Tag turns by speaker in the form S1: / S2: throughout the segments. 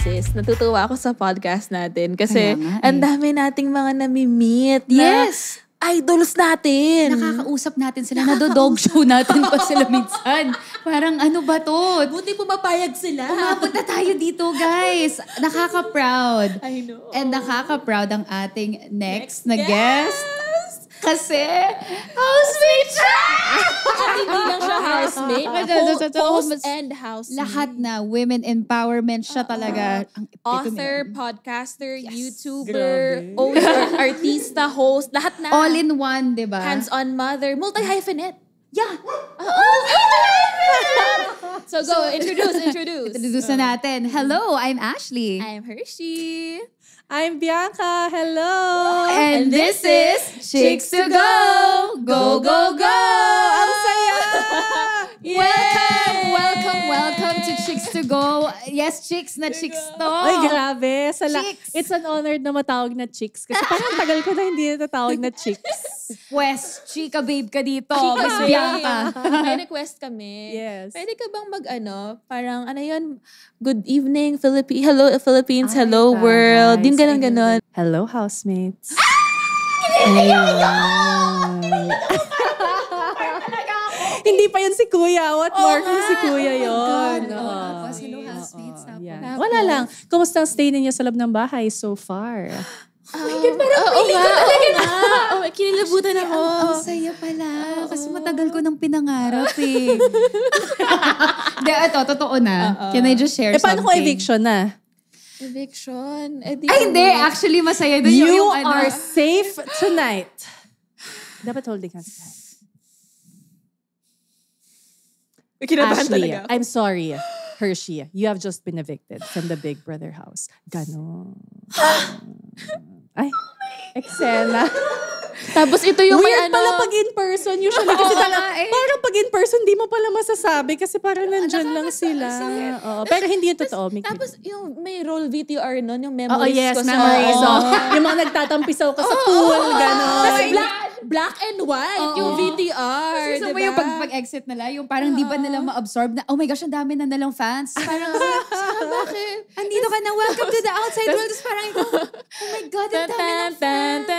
S1: sis. Natutuwa ako sa podcast natin kasi ang dami nating mga nami-meet
S2: Yes!
S1: na idols natin.
S2: Nakakausap natin sila. Nado-dog show natin pa sila minsan. Parang ano ba to?
S1: Buti pumapayag sila.
S2: Umapunta tayo dito, guys. Nakaka-proud.
S1: I know.
S2: And nakaka-proud ang ating next na guest. Kasi, housemate siya!
S1: At hindi lang siya housemate. Host and housemate.
S2: Lahat na women empowerment siya talaga. Ang
S1: Author, podcaster, YouTuber, owner, artista, host, lahat na.
S2: all in one, di ba?
S1: Hands-on mother, multi-hyphenate.
S2: Yeah!
S1: So go, introduce.
S2: Introduce na natin. Hello, I'm Ashley.
S1: I'm Hershey.
S3: I'm Bianca. Hello!
S2: And this is Chicks to Go! Go, go, go!
S3: Ang saya!
S2: Welcome to Chicks to Go. Yes, chicks na chicks to.
S3: Ay, grabe.
S2: Chicks.
S3: It's an honor na matawag na chicks. Kasi parang tagal ko na hindi natatawag na chicks.
S2: Pues, chika babe ka dito.
S1: Chika
S2: Miss
S1: babe.
S2: Bianca.
S1: May request kami.
S3: Yes.
S1: Pwede ka bang parang ano yun, good evening, hello Philippines, hello
S3: Ay,
S1: world.
S3: nice.
S1: Yung ganon.
S3: Hello, housemates. Hindi pa yun si Kuya. What more kung si Kuya yun?
S2: Tapos, hello, housemates.
S3: Yeah. Wala lang. Kumusta ang stay ninyo sa loob ng bahay so far?
S1: Kinilabutan ako.
S2: Ang saya pala. Kasi matagal ko nang pinangarap eh. Hindi, ito, totoo na. Can I just share
S3: Paano
S2: something?
S3: kung eviction na?
S1: Eviction.
S2: Ay, hindi. Actually, masaya din
S3: You
S2: yung
S3: are safe tonight. Dapat holding hands.
S1: Kinabahan
S3: Ashley,
S1: talaga ako.
S3: I'm sorry. Hershey, you have just been evicted from the Big Brother house. Ganon. Ay, eksena.
S1: Tapos ito yung
S3: Weird pala pag in person. Usually kasi parang pag in person, di mo pala masasabi kasi parang nandyan lang sila. Oo, pero hindi yung totoo.
S1: Tapos yung may roll VTR nun, yung memories
S3: yes,
S1: ko sa...
S3: memories.
S1: Oo.
S3: Yung mga nagtatampisaw ka sa pool, ganon.
S1: Tapos black and white, yung VTR.
S2: Gusto mo
S1: diba?
S2: yung pag-exit nila, yung parang di ba nila ma-absorb na, oh my gosh, ang dami na nalang fans. Parang,
S1: Bakit?
S2: andito ka na, welcome to the outside world. Tapos parang ito, oh my God, ang dami ng fans.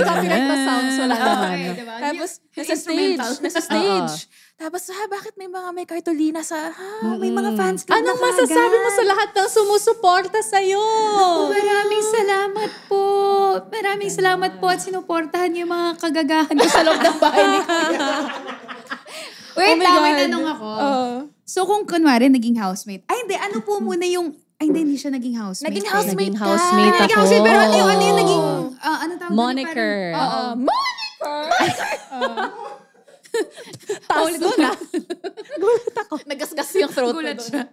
S1: Copyright pa sounds, wala naman.
S2: Diba?
S1: Tapos, nasa stage. Tapos, bakit may cartolina sa,
S2: May mga fans club
S3: Anong
S2: na
S3: masasabi mo sa lahat ng sumusuporta sa'yo?
S2: Maraming salamat po. Maraming salamat po at sinuportahan niyo yung mga kagagahan ko sa loob ng bahay ni Kuya. Wait lang, may tanong ako. So kung kunwari naging housemate, ay hindi, ano po muna yung, ay hindi siya naging housemate.
S1: Naging housemate
S3: Naging
S1: ka.
S3: housemate
S2: Naging
S3: ako.
S2: housemate, pero ano yung naging, ano tawag doon?
S3: Moniker.
S1: Moniker!
S2: Paulit ko na.
S1: Nagasgas yung throat ko
S2: Gulat
S1: doon.
S2: siya.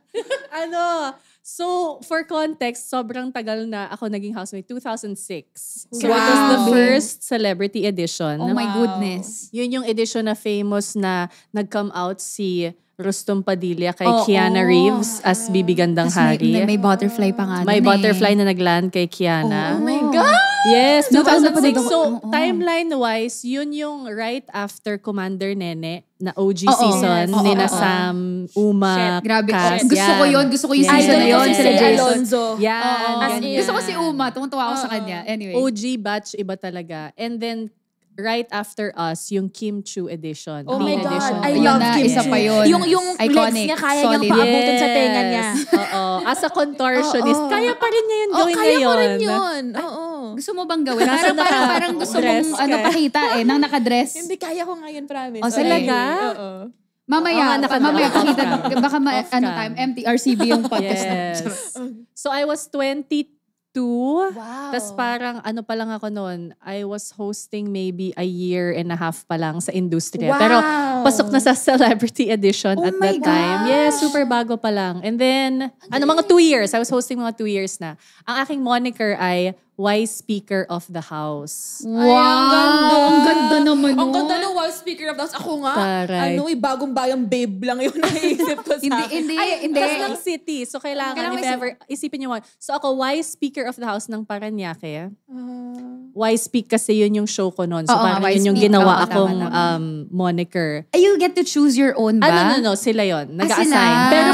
S3: So, for context, sobrang tagal na ako naging housemate. 2006. So,
S2: Wow.
S3: it was the first celebrity edition.
S2: Oh my goodness.
S3: Yun yung edition na famous na nag-come out si Rustom Padilla kay
S2: Oo.
S3: Kiana Reeves as Bibi Gandang
S2: Tas
S3: Hari.
S2: may butterfly pa nga
S3: May
S2: dun
S3: butterfly na nagland kay Kiana.
S1: Oh my God!
S3: Yes,
S2: Napanood
S3: 2006.
S2: ko.
S3: So,
S2: Oo.
S3: timeline-wise, yun yung right after Commander Nene na OG
S2: Oo.
S3: season
S2: Yes.
S3: ni
S2: Oo,
S3: na
S2: oo.
S3: Sam, Uma,
S2: Grabe.
S3: Cass.
S2: Gusto ko yun. Gusto ko yung
S3: Yes.
S2: season na
S1: Idol
S2: yun.
S1: ko si
S2: Sila
S1: Ray
S2: Jason.
S1: Alonzo.
S3: Yan.
S1: As
S3: ganyan.
S1: in-
S2: Gusto ko si Uma. Tumutuwa ako sa kanya. Anyway.
S3: OG batch, iba talaga. And then, right after us, yung Kim Chu edition.
S1: Oh my
S3: Main
S1: God,
S3: edition.
S1: I
S2: Yun
S1: love
S2: na,
S1: Kim
S2: isa
S1: Chu.
S2: pa yun.
S1: Yung legs
S2: Iconic.
S1: niya kaya
S2: Solid.
S1: niyang paabutin sa tenga niya.
S3: Oo. As a contortionist,
S1: Oo.
S3: kaya pa rin niya yun gawin
S1: Kaya
S3: ngayon.
S1: ko rin yun. Oo.
S2: Gusto mo bang gawin? Parang gusto
S3: dress
S2: mong
S3: ka.
S2: pakita nang nakadress.
S1: Hindi kaya ko ngayon, promise.
S2: Oh, talaga?
S1: Oo.
S2: Mamaya, mamaya pakita. Baka
S3: Off cam.
S2: MTRCB yung podcast.
S3: Yes. So I was 22.
S1: Wow.
S3: Tapos parang ano pa lang ako noon, I was hosting maybe a year and a half pa lang sa industriya.
S1: Wow.
S3: Pero pasok na sa celebrity edition
S2: Oh
S3: at
S2: my
S3: that time.
S2: gosh.
S3: Yes, super bago pa lang. And then, mga 2 years. I was hosting mga 2 years na. Ang aking moniker ay wise speaker of the house.
S2: Wow! Ang ganda naman
S1: Ang
S2: nun.
S1: ganda ng wise speaker of the house. Ako nga,
S3: Taray.
S1: bagong bayang babe lang yun naisip ko sa akin.
S2: Hindi.
S3: Tapos ng city. So, kailangan
S2: Kailangan
S3: if
S2: may-
S3: ever, isipin niyo mo. So, ako, wise speaker of the house ng Paranaque. Wise Speak kasi yun yung show ko noon. So,
S2: Oo nga,
S3: parang
S2: Wise
S3: yun yung
S2: Speak.
S3: ginawa
S2: Oo, tama,
S3: akong
S2: tama.
S3: moniker.
S2: You get to choose your own ba?
S3: No. Sila yun. Nag-assign.
S2: sila.
S3: Pero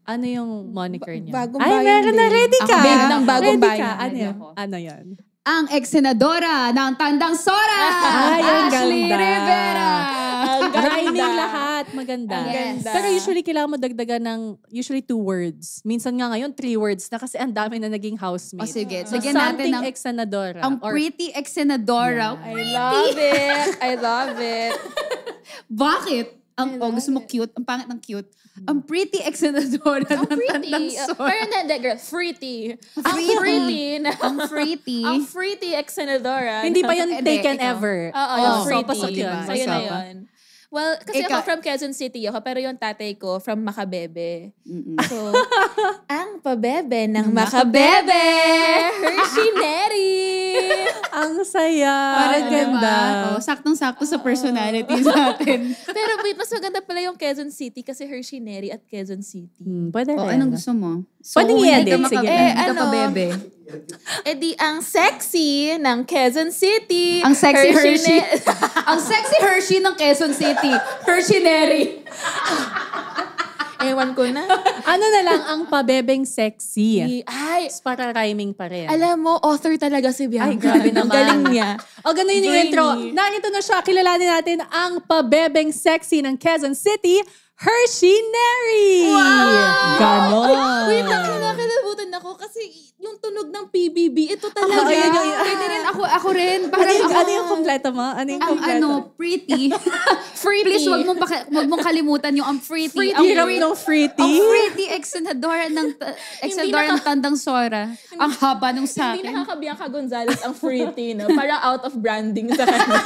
S3: ano yung moniker niya?
S1: Bagong
S3: Ay,
S1: bayang
S3: meron na.
S1: babe.
S3: Ready ka?
S1: Ako, babe ng bagong
S3: Ready ka?
S1: bayang.
S3: Ano
S1: Ready
S3: yun?
S1: ako.
S3: Ano yun?
S2: Ang ex-senadora ng Tandang Sora!
S3: Ay, ang
S2: Ashley
S3: ganda.
S2: Rivera!
S1: Ang ganda.
S3: Rhyming lahat. Maganda.
S2: Ang ganda.
S3: Pero usually, kailangan mo dagdagan ng usually 2 words. Minsan nga ngayon, 3 words na kasi ang dami na naging housemate.
S2: O sige,
S3: So,
S2: lagyan natin
S3: something
S2: ng
S3: ex-senadora.
S2: ang
S3: or
S2: pretty ex-senadora.
S1: I love it. I love it.
S2: Bakit? Gusto mo cute? Ang pangit ng cute. Ang pretty ex-senadora ng Tandang Sora.
S1: Pero hindi, girl. Fruity. Ang
S2: Fruity.
S1: fruity.
S2: Ang pretty.
S1: Ang fruity ex-senadora.
S3: hindi pa yun
S2: Hindi,
S3: taken
S2: ikaw.
S3: ever.
S1: Oo,
S2: Oh,
S1: yung
S2: so,
S1: fruity.
S3: pasok yun.
S1: So, yun na
S2: Pasok.
S1: yun. Well, kasi
S2: Ikaw-
S1: ako from Quezon City ako, pero yung tatay ko from Macabebe. So, ang pabebe ng Macabebe, Hershey Neri.
S3: Ang saya.
S2: Parang
S3: Ang ganda.
S2: Oh, saktong-sakto sa personalities natin.
S1: Pero wait, mas maganda pala yung Quezon City kasi Hershey Neri at Quezon City.
S3: Pwede
S2: Oh,
S3: rin.
S2: anong gusto mo? So,
S3: Pwedeng
S2: hindi
S3: i-edit,
S2: ka
S3: sige.
S2: hindi ka
S1: Ano?
S2: pa bebe.
S1: Eh di, ang sexy ng Quezon City.
S2: Ang sexy Hershey.
S1: Ne-
S2: Ang sexy Hershey ng Quezon City. Hershey Neri.
S1: Ewan ko na.
S3: Ano na lang ang pabebeng sexy?
S1: Ay,
S3: Para rhyming pa rin.
S1: alam mo, author talaga si Bianca.
S3: Ay, grabe
S1: Ang
S3: naman.
S1: galing niya.
S3: O, ganun yun yung
S1: Brainy.
S3: intro. Narito na siya. Kilalanin natin ang pabebeng sexy ng Quezon City, Hershey Neri! Ganon.
S1: Wait lang, nakakalimutan ako kasi yung tunog ng PBB, ito talaga.
S3: ayun yung-
S2: Pwede rin ako rin.
S3: Ano
S2: Parang
S3: yung,
S2: ako,
S3: ano yung kompleto mo? Ano yung
S2: ang
S3: kompleto?
S2: pretty.
S1: Fruity.
S2: Please, wag mong kalimutan yung ang pretty. Ang
S3: Hirap
S2: pretty.
S3: ng fruity.
S2: Ang pretty ex-senadora ng Tandang Sora. Ang haba nung sa
S1: Hindi
S2: akin.
S1: nakaka-Bianca Gonzalez ang fruity, no? Parang out of branding sa kanya.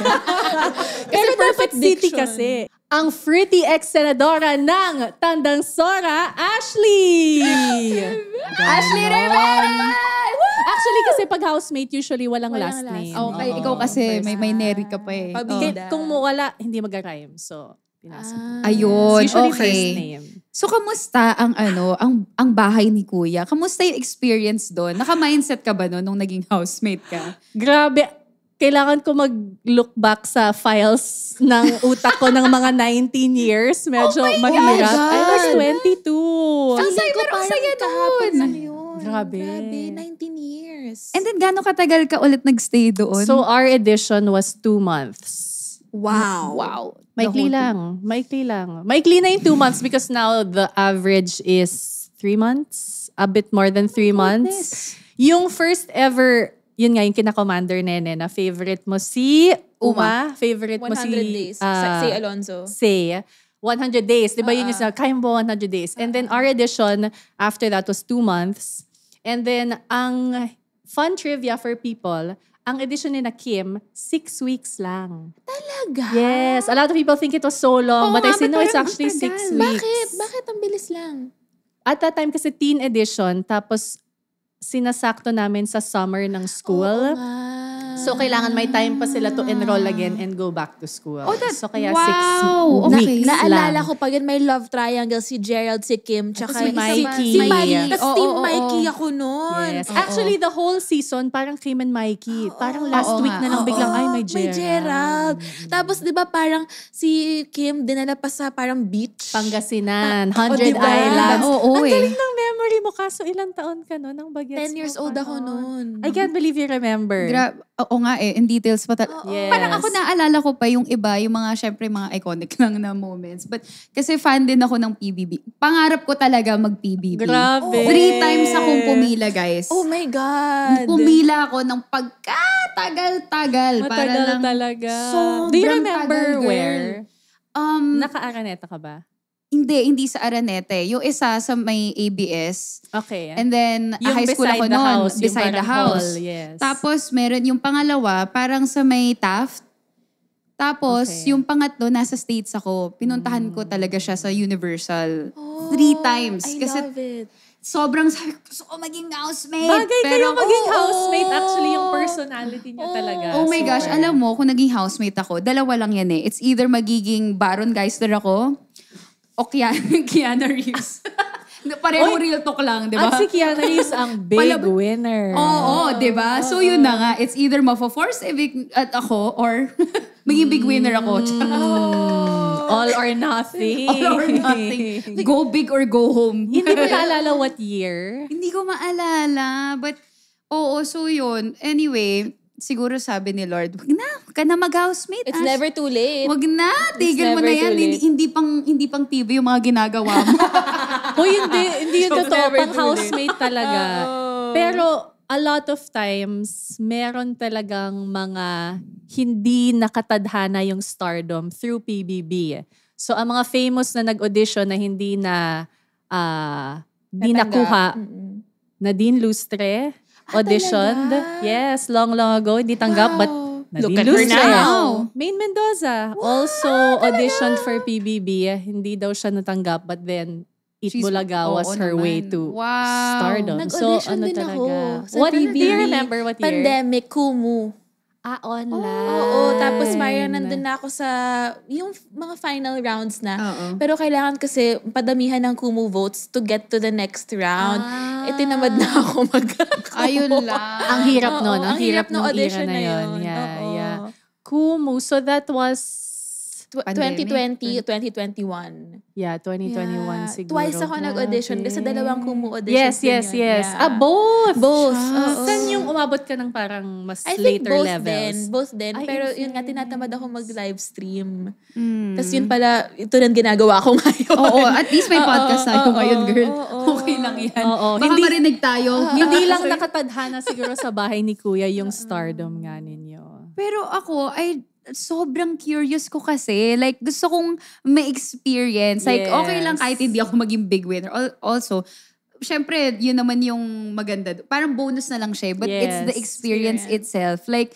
S3: Pero dapat
S1: perfect
S3: city
S1: diction.
S3: kasi. Ang fruity ex-senadora ng Tandang Sora, Ashley!
S2: Ashley Rivera!
S3: Actually, kasi pag housemate, usually walang
S1: Walang
S3: last
S1: last
S3: name.
S2: Okay,
S3: Oo.
S2: ikaw kasi may Neri ka pa eh.
S1: Pabida.
S3: Kung wala, hindi mag-rhyme. So, pinasok.
S2: Ayun,
S3: Usually
S2: okay.
S3: first name.
S2: So, kamusta ang bahay ni Kuya? Kamusta yung experience doon? Naka-mindset ka ba noon nung naging housemate ka?
S3: Grabe. Kailangan ko mag-look back sa files ng utak ko ng mga 19 years. Medyo mahirap.
S2: God.
S3: I was 22.
S2: Ang saya, pero ang saya
S1: kahapon lang
S2: doon.
S1: yun.
S3: Grabe.
S1: 19 years.
S2: And then, gano'ng katagal ka ulit nagstay doon?
S3: So, our edition was 2 months.
S1: wow.
S2: wow.
S3: Maikli lang. Maikli lang. Maikli na yung 2 months because now the average is 3 months. A bit more than 3 months. Yung first ever, yun nga yung kina-commander nene na favorite mo si Uma. Favorite mo
S1: 100
S3: si
S1: days. Say Alonzo.
S3: Say 100 days. Di ba yun yung sa kaya mo 100 days. And then our edition after that was 2 months. And then ang fun trivia for people, ang edition ni na Kim, 6 weeks lang.
S1: Talaga?
S3: Yes. A lot of people think it was so long.
S2: Oo
S3: but I
S2: nga,
S3: say,
S2: ba't
S3: no, it's
S2: parang
S3: actually 6
S2: matagal?
S3: weeks.
S1: Bakit ang bilis lang?
S3: At that time kasi teen edition, tapos sinasakto namin sa summer ng school. So, kailangan may time pa sila to enroll again and go back to school.
S2: Oh, that-
S3: so, kaya
S2: wow.
S3: 6
S2: Okay.
S3: weeks
S1: Naalala
S3: lang.
S1: ko pa yun, may love triangle, si Gerald, si Kim, tsaka
S3: si Mikey.
S1: Si Mikey. Tapos
S2: Oo,
S1: Team
S2: oo,
S1: Mikey
S2: oo.
S1: ako nun.
S3: Yes. Actually, the whole season, parang Kim and Mikey. Parang last
S2: Oo
S3: week
S2: nga.
S3: na lang biglang, ay, may
S1: May Gerald. Tapos, di ba parang si Kim dinala pa sa parang beach.
S3: Pangasinan,
S1: Oh,
S3: 100
S1: diba?
S3: Islands.
S2: Oo,
S3: Ang
S2: eh.
S3: galing ng memory mo. Kaso ilang taon ka no? Nang bagets
S1: 10 years
S3: mo
S1: old
S3: pa
S1: ako noon.
S3: I can't believe you remember.
S2: Oo nga eh, in details pa
S3: Yes.
S2: Parang ako naalala ko pa yung iba, yung mga syempre mga iconic lang na moments. But kasi fan din ako ng PBB. Pangarap ko talaga mag-PBB.
S3: Grabe.
S2: 3 times akong pumila, guys.
S1: Oh my God.
S2: Pumila ako ng pagkatagal-tagal. Para
S3: Matagal
S2: lang,
S3: talaga.
S2: sobrang
S3: Do you remember
S2: tagal, girl.
S3: where?
S2: Um,
S3: Naka-Araneta ka ba?
S2: hindi sa Aranete. Yung isa sa may ABS.
S3: Okay.
S2: And then,
S3: Yung
S2: high school
S3: beside
S2: ako
S3: the
S2: noon.
S3: house, yung
S2: Beside the
S3: parang
S2: house.
S3: hall, yes.
S2: Tapos, meron yung pangalawa, parang sa may Taft. Tapos,
S3: Okay.
S2: yung pangatlo, nasa States ako. Pinuntahan ko talaga siya sa Universal.
S1: Oh,
S2: 3 times.
S1: I
S2: Kasi
S1: love it.
S2: sobrang sabi ko, gusto ko maging housemate.
S3: Bagay kayo maging housemate. Actually, yung personality niya talaga.
S2: Oh my gosh, alam mo, kung naging housemate ako, dalawa lang yan eh. It's either magiging Baron Geister ako, o Keanu Reeves. Pareho real talk lang, di ba?
S3: At si Keanu Reeves ang big winner.
S2: Oo, di ba? So yun na nga, it's either mafo-force evict at ako, or maging big winner ako.
S3: All or nothing.
S2: All or nothing. Go big or go home.
S3: Hindi mo naalala what year?
S2: Hindi ko maalala. But, so yun. Anyway, siguro sabi ni Lord, wag na mag-housemate.
S1: It's never too late.
S2: Wag na, tigil mo na yan. Hindi pang TV yung mga ginagawa mo.
S3: Hindi yun totoo. Pang housemate talaga. Pero, a lot of times, meron talagang mga hindi nakatadhana yung stardom through PBB. So, ang mga famous na nag-audition na hindi na nakuha, Nadine Lustre, auditioned. Yes, long ago. Hindi tanggap, but
S2: Look at her now.
S3: Maine Mendoza also auditioned for PBB. Hindi daw siya natanggap, but then Bulaga was her way to stardom.
S1: Nag-audition din ako sa
S3: What
S1: PBB.
S3: do you remember what year?
S1: Pandemic, Kumu.
S3: Online.
S1: Oo, tapos Myra, nandun na ako sa yung mga final rounds na. Pero kailangan kasi padamihan ng Kumu votes to get to the next round. Tinamad na ako
S2: Ayun lang.
S3: Ang hirap nun. Ang hirap ng
S1: audition
S3: era na yun.
S1: Yeah.
S3: Kumu. So that was
S1: 2020, 2021.
S3: Yeah, 2021 siguro.
S1: Twice ako nag-audition kasi dalawang Kumu auditions.
S3: Yes.
S1: Yeah.
S3: Both.
S1: Saan
S3: yung umabot ka ng parang mas
S1: I think
S3: later
S1: both
S3: levels?
S1: Both din. Pero yun nga, tinatamad ako mag-live stream. Tapos yun pala, ito na ginagawa ko ngayon.
S2: Oo, at least may podcast tayo ngayon, girl. Okay lang yan. Baka marinig tayo.
S3: Hindi lang nakatadhana siguro sa bahay ni Kuya yung stardom nga ninyo.
S2: Pero ako, sobrang curious ko kasi. Like, gusto kong ma-experience. Like, okay lang kahit hindi ako maging big winner. Also, syempre, yun naman yung maganda. Parang bonus na lang siya. But it's the experience itself. Like,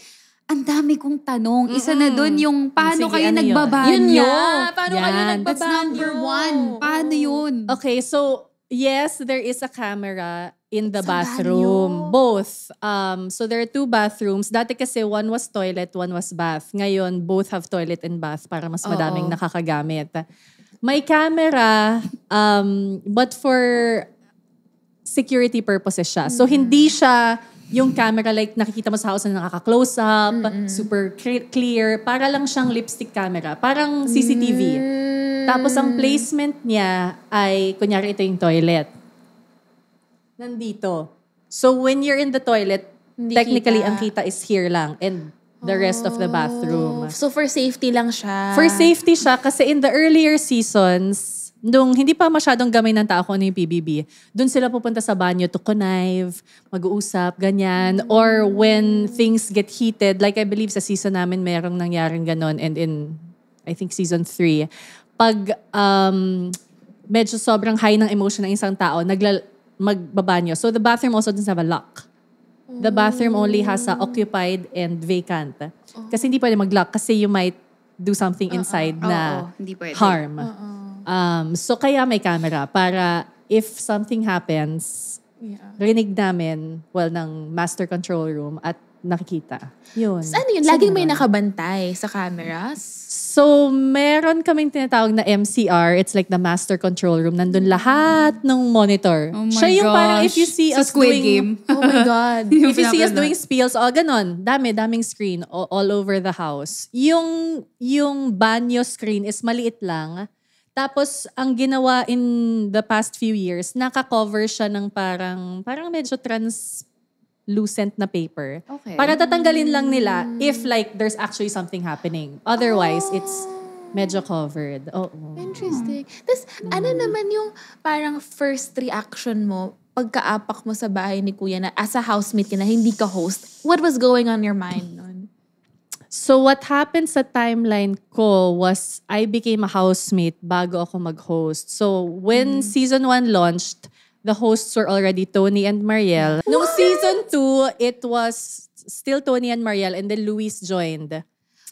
S2: ang dami kong tanong. Isa na dun yung paano kayo nagbabanyo.
S1: Yun nga. Paano kayo nagbabanyo?
S2: That's number one. Paano yun?
S3: Okay, so yes, there is a camera in the bathroom. Both. So there are 2 bathrooms. Dati kasi one was toilet, one was bath. Ngayon, both have toilet and bath para mas madaming nakakagamit. May camera, but for security purposes siya. So hindi siya yung camera like nakikita mo sa house na nakaka-close up, super clear. Para lang siyang lipstick camera. Parang CCTV. Tapos ang placement niya ay, kunyari ito yung toilet. Nandito. So when you're in the toilet, technically ang kita is here lang and the rest of the bathroom.
S1: So for safety lang siya.
S3: For safety siya kasi in the earlier seasons, nung hindi pa masyadong gamay ng tao kung ano yung PBB, doon sila pupunta sa banyo to connive, mag-uusap, ganyan. Or when things get heated, like I believe sa season namin merong nangyaring ganon and in, I think season 3, pag medyo sobrang high ng emotion ng isang tao, magbabanyo. So the bathroom also doesn't have a lock. The bathroom only has a occupied and vacant. Kasi hindi pwede mag-lock kasi you might do something inside na harm. So kaya may camera para if something happens, rinig namin, ng master control room at nakikita. Yun.
S1: So ano yun? Laging may nakabantay sa cameras?
S3: So, meron kaming tinatawag na MCR. It's like the master control room. Nandun lahat ng monitor.
S2: Oh my
S3: Siya yung parang if you see us
S2: Squid
S3: doing...
S2: Game.
S1: Oh my God.
S3: If you see us doing spills, ganon. Daming screen all over the house. Yung banyo screen is maliit lang. Tapos, ang ginawa in the past few years, naka-cover siya ng parang medyo translucent na paper.
S2: Okay.
S3: Para tatanggalin lang nila if like there's actually something happening. Otherwise, it's medyo covered.
S1: Interesting. Tapos, ano naman yung parang first reaction mo pagkaapak mo sa bahay ni Kuya na as a housemate ka na hindi ka host? What was going on your mind nun?
S3: So what happened sa timeline ko was I became a housemate bago ako mag-host. So when season 1 launched, the hosts were already Tony and Mariel. Nung season 2, it was still Tony and Mariel and then Luis joined.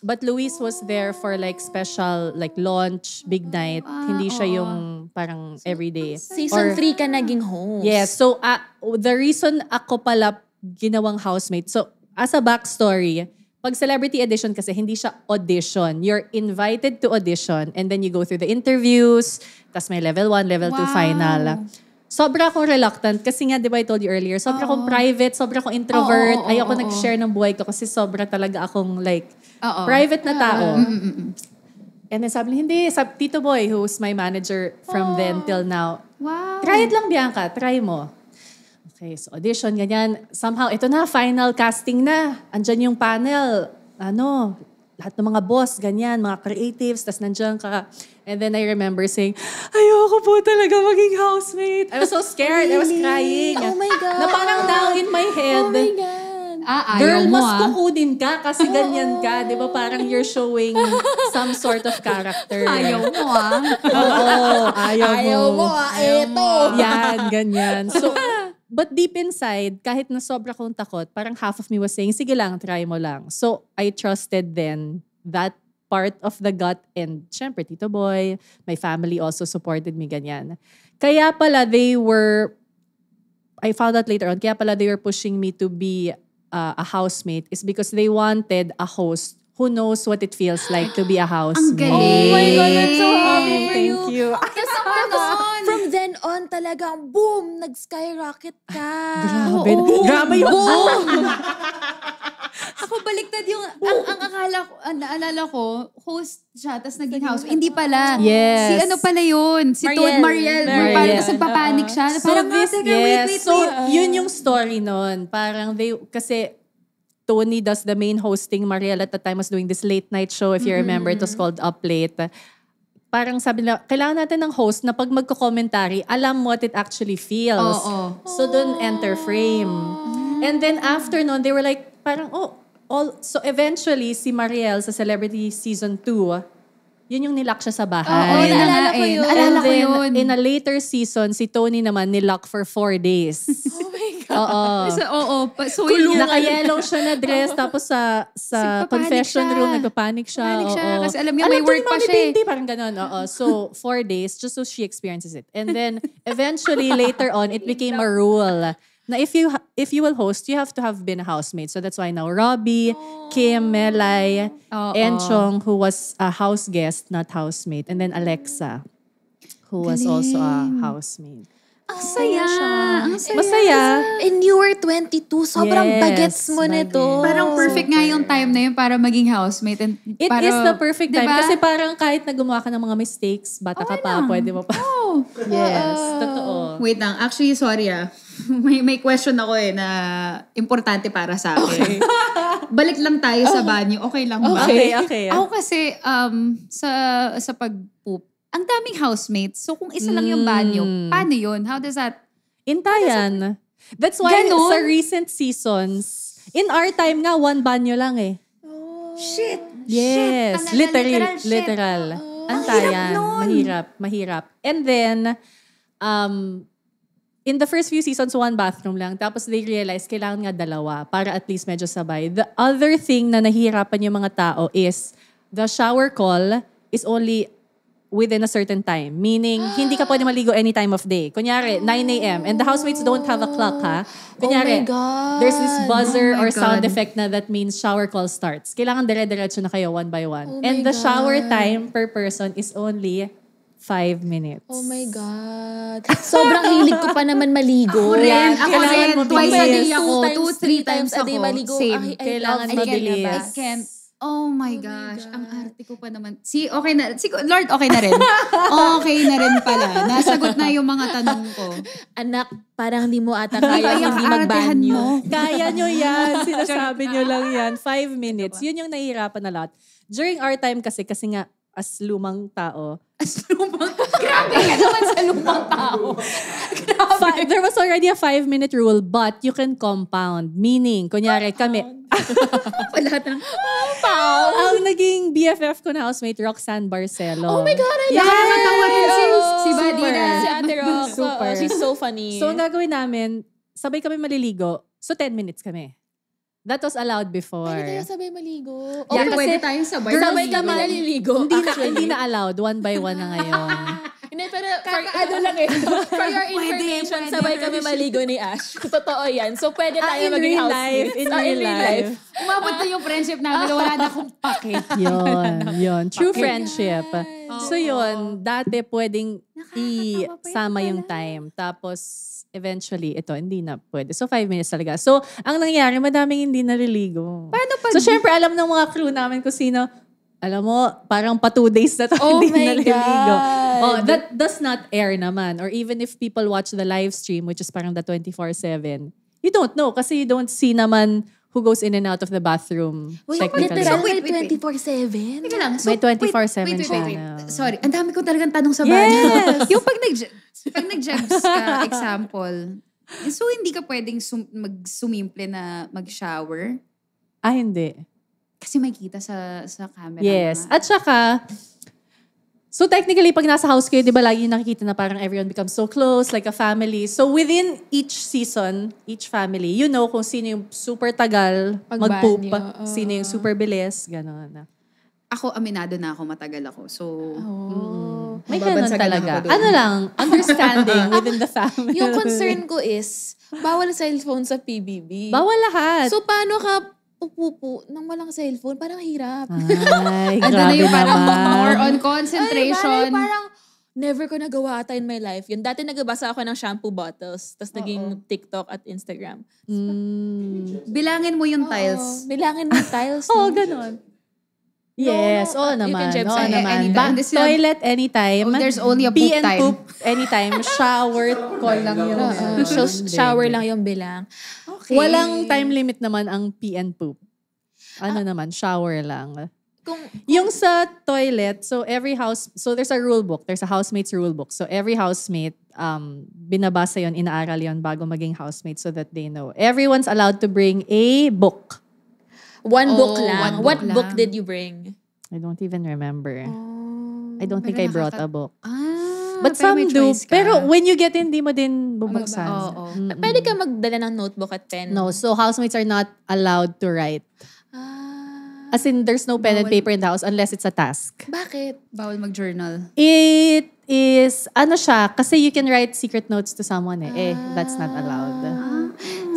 S3: But Luis was there for like special like launch, big night. Hindi siya yung parang everyday.
S1: Season 3 ka naging host.
S3: Yes. So, the reason ako pala ginawang housemate, so as a backstory, pag celebrity edition kasi, hindi siya audition. You're invited to audition and then you go through the interviews, tas may level 1, level 2 final. Sobra akong reluctant kasi nga, di ba I told you earlier, sobra akong private, sobra akong introvert. Ayoko nag-share ng buhay ko kasi sobra talaga akong like, private na tao. And then sabi niya, sabi, Tito Boy, who's my manager from then till now, try it lang Bianca, try mo. Okay, so audition, ganyan. Somehow, ito na, final casting na. Andyan yung panel. Lahat ng mga boss, ganyan, mga creatives, tas nandyan ka. And then I remember saying, ayoko po talaga maging housemate. I was so scared. I was crying.
S1: Oh my God.
S3: Na parang now in my head.
S1: Oh my God.
S3: Girl, mas kukunin ka kasi ganyan ka. Di ba parang you're showing some sort of character.
S2: Ayaw mo
S3: Oo, ayaw mo.
S1: Ito.
S3: Yan, ganyan. So, but deep inside, kahit na sobra kong takot, parang half of me was saying, sige lang, try mo lang. So, I trusted then that part of the gut and syempre, Tito Boy, my family also supported me ganyan. Kaya pala I found out later on, kaya pala they were pushing me to be a housemate is because they wanted a host who knows what it feels like to be a housemate.
S2: Ang galing.
S1: Oh my God, I'm so happy for you.
S3: Thank you.
S1: From then on, talagang boom, nag-skyrocket ka.
S3: Grabe yung boom!
S2: Ako baliktad yung, ang akala ko, naalala ko, host siya, tapos naging house. Hindi pala.
S3: Yes.
S2: Si ano pala yun? Si Todd Mariel. Parang kasi papanik siya. Parang, wait.
S3: So, yun yung story nun. Parang kasi Tony does the main hosting. Mariel at the time was doing this late night show. If you remember, it was called Up Late. Parang sabi nila, kailangan natin ng host na pag magko-commentary, alam what it actually feels. So, dun enter frame. And then after nun, they were like, parang, so eventually, si Mariel sa Celebrity Season 2, yun yung nilock siya sa bahay.
S1: Naalala ko yun.
S2: Naalala ko yun.
S3: In a later season, si Tony naman nilock for 4 days.
S1: Oh my God.
S2: So, yun yung
S3: Naka-yellow siya na dress, tapos sa confession room, nagpapanik siya.
S2: Nagpapanik siya, kasi alam niya may work pa siya.
S3: Parang ganun, So, 4 days, just so she experiences it. And then, eventually, later on, it became a rule na if you will host, you have to have been a housemate. So that's why now Robbie, Kim, Melay, Enchong, who was a house guest, not housemate, and then Alexa, who was also a housemate.
S2: Ang saya.
S3: Masaya.
S1: And you were 22. Sobrang bagets mo nito.
S2: Parang perfect nga yung time na yun para maging housemate. And
S3: It is the perfect time. Kasi parang kahit na gumawa ka ng mga mistakes, bata ka pa, pwede mo pa. Yes, totoo.
S2: Wait lang. Actually, sorry may question ako na importante para sa akin. Balik lang tayo sa banyo. Okay lang ba?
S3: Okay.
S2: Ako kasi, sa pag-poop, ang daming housemates. So, kung isa lang yung banyo, paano yun? How does that...
S3: Intayan. That's why sa recent seasons, in our time nga, 1 banyo lang eh.
S2: Shit!
S3: Yes.
S2: Shit,
S3: Literal. Antayan. Mahirap. And then, in the first few seasons, 1 bathroom lang. Tapos they realized, kailangan nga 2 para at least medyo sabay. The other thing na nahihirapan yung mga tao is the shower call is only within a certain time. Meaning, hindi ka pwede maligo any time of day. Kunyari, 9 a.m. And the housemates don't have a clock, ha? Kunyari,
S1: oh my God.
S3: There's this buzzer or sound
S2: God.
S3: effect na that means shower call starts. Kailangan dire-diretso na kayo one by one.
S1: Oh
S3: And
S1: my
S3: the shower
S1: God.
S3: time per person is only 5 minutes.
S1: Oh my God. Sobrang hilig ko pa naman maligo.
S2: Ako rin.
S3: Kailangan mo
S2: Twice a day
S3: bilis.
S2: ako. 2-3 times
S1: a day
S2: ako.
S1: maligo.
S2: Same.
S3: Kailangan
S1: I
S3: mabilis.
S2: I can't. Oh my gosh. Ang arte ko pa naman. Okay na. Lord, okay na rin. Okay na rin pala. Nasagot na yung mga tanong ko.
S1: Anak, parang hindi mo ata kaya hindi magbanyo.
S3: Kaya nyo yan. Sinasabi nyo lang yan. 5 minutes. Yun yung nahihirapan na lot. During our time kasi nga, as lumang tao.
S2: Grabe ka naman sa lumang tao.
S3: There was already a 5-minute rule, but you can compound. Meaning, kunyari kami, ang naging BFF ko na housemate, Roxanne Barcelo.
S1: Oh my God, I love
S2: Nakakatawa rin si
S1: Super.
S2: Badira.
S1: Si Ate Rox.
S3: Super.
S1: She's so funny.
S3: So, ang gagawin namin, sabay kami maliligo. So, 10 minutes kami. That was allowed before.
S1: Pwede tayo sabay maligo.
S2: Yeah,
S3: kasi
S2: pwede tayong sabay.
S1: Sabay
S2: maligo.
S1: kami naliligo.
S3: Hindi na allowed. One by one na ngayon.
S1: Hindi, pero ano lang eh. For your information,
S2: pwede.
S1: sabay kami maligo ni Ash. Totoo yan. So, pwede tayo
S3: in
S1: maging
S3: real
S1: housemates.
S3: life. In real life.
S2: Umabot na yung friendship namin na wala na akong pake.
S3: Yun. True friendship.
S2: Oo.
S3: So yun, dati pwedeng
S2: Nakakatawa pa
S3: isama
S2: yun
S3: yung
S2: pala.
S3: time. Tapos, eventually, ito, hindi na pwede. So, 5 minutes talaga. So, ang nangyari, madaming hindi naliligo.
S2: Paano pag...
S3: So, syempre, alam ng mga crew namin kung sino, alam mo, parang pa 2 days na
S1: Oh
S3: hindi
S1: my
S3: naliligo.
S1: God.
S3: Oh, that does not air naman. Or even if people watch the live stream, which is parang the 24/7, you don't know kasi you don't see naman who goes in and out of the bathroom. Technically.
S1: literal,
S2: wait,
S1: may
S2: wait.
S1: 24/7?
S2: Teka lang.
S3: May 24/7
S2: wait.
S3: siya na.
S2: Sorry, ang dami ko talagang tanong sa
S3: Yes!
S2: yung pag nag-jebs ka, example, so hindi ka pwedeng sumimple na mag-shower?
S3: Ah, hindi.
S2: Kasi may kita sa camera.
S3: Yes.
S2: Nga.
S3: At saka, so technically, pag nasa house kayo, di ba lagi nakikita na parang everyone becomes so close, like a family. So within each season, each family, you know kung sino yung super tagal mag-poop,
S1: Pagbanyo,
S3: sino yung super bilis, gano'n.
S2: Ako, aminado na ako, matagal ako. So,
S3: May ganun
S2: Mababagsagan
S3: talaga.
S2: ako doon.
S3: Ano lang, understanding within the family.
S1: Yung concern ko is, bawal cellphone sa PBB.
S3: Bawal lahat.
S1: So, paano ka pupupo nang walang cellphone? Parang hirap.
S3: Ay,
S2: ano na
S3: grabe
S2: yung parang
S3: naman.
S2: more on
S1: Ay,
S2: concentration.
S1: parang never ko nagawa ata in my life. Yun, dati nagbabasa ako ng shampoo bottles, tapos naging TikTok at Instagram.
S2: Bilangin mo yung tiles.
S1: Bilangin mo yung tiles.
S3: Oo,
S1: no?
S3: ganun. Yes, oo
S1: you
S3: naman.
S1: can jeb
S3: Oo
S1: sa
S3: naman.
S2: anytime. This is-
S3: Toilet anytime.
S2: Oh, there's only a poop
S3: Pee and
S2: time.
S3: poop anytime. Shower, call lang yun.
S1: So, shower lang yung bilang.
S2: Okay.
S3: Walang time limit naman ang pee and poop. Ano naman, shower lang.
S1: Kung,
S3: Yung sa toilet, so there's a rule book. There's a housemate's rule book. So every housemate, binabasa yon, inaaral yon bago maging housemate so that they know. Everyone's allowed to bring a book.
S1: one book lang.
S2: one book
S1: What book
S2: lang.
S1: did you bring?
S3: I don't even remember. I don't think
S2: Pero
S3: I brought a book.
S2: pero
S3: But some
S2: may
S3: do.
S2: choice ka.
S3: Pero when you get in, di mo din bubuksan.
S2: Oo.
S1: Pwede ka magdala ng notebook at pen.
S3: No, so housemates are not allowed to write.
S1: Ah,
S3: As in, there's no pen and paper in the house unless it's a task.
S1: bakit?
S2: Bawal mag-journal.
S3: It is, ano siya, kasi you can write secret notes to someone eh. That's not allowed.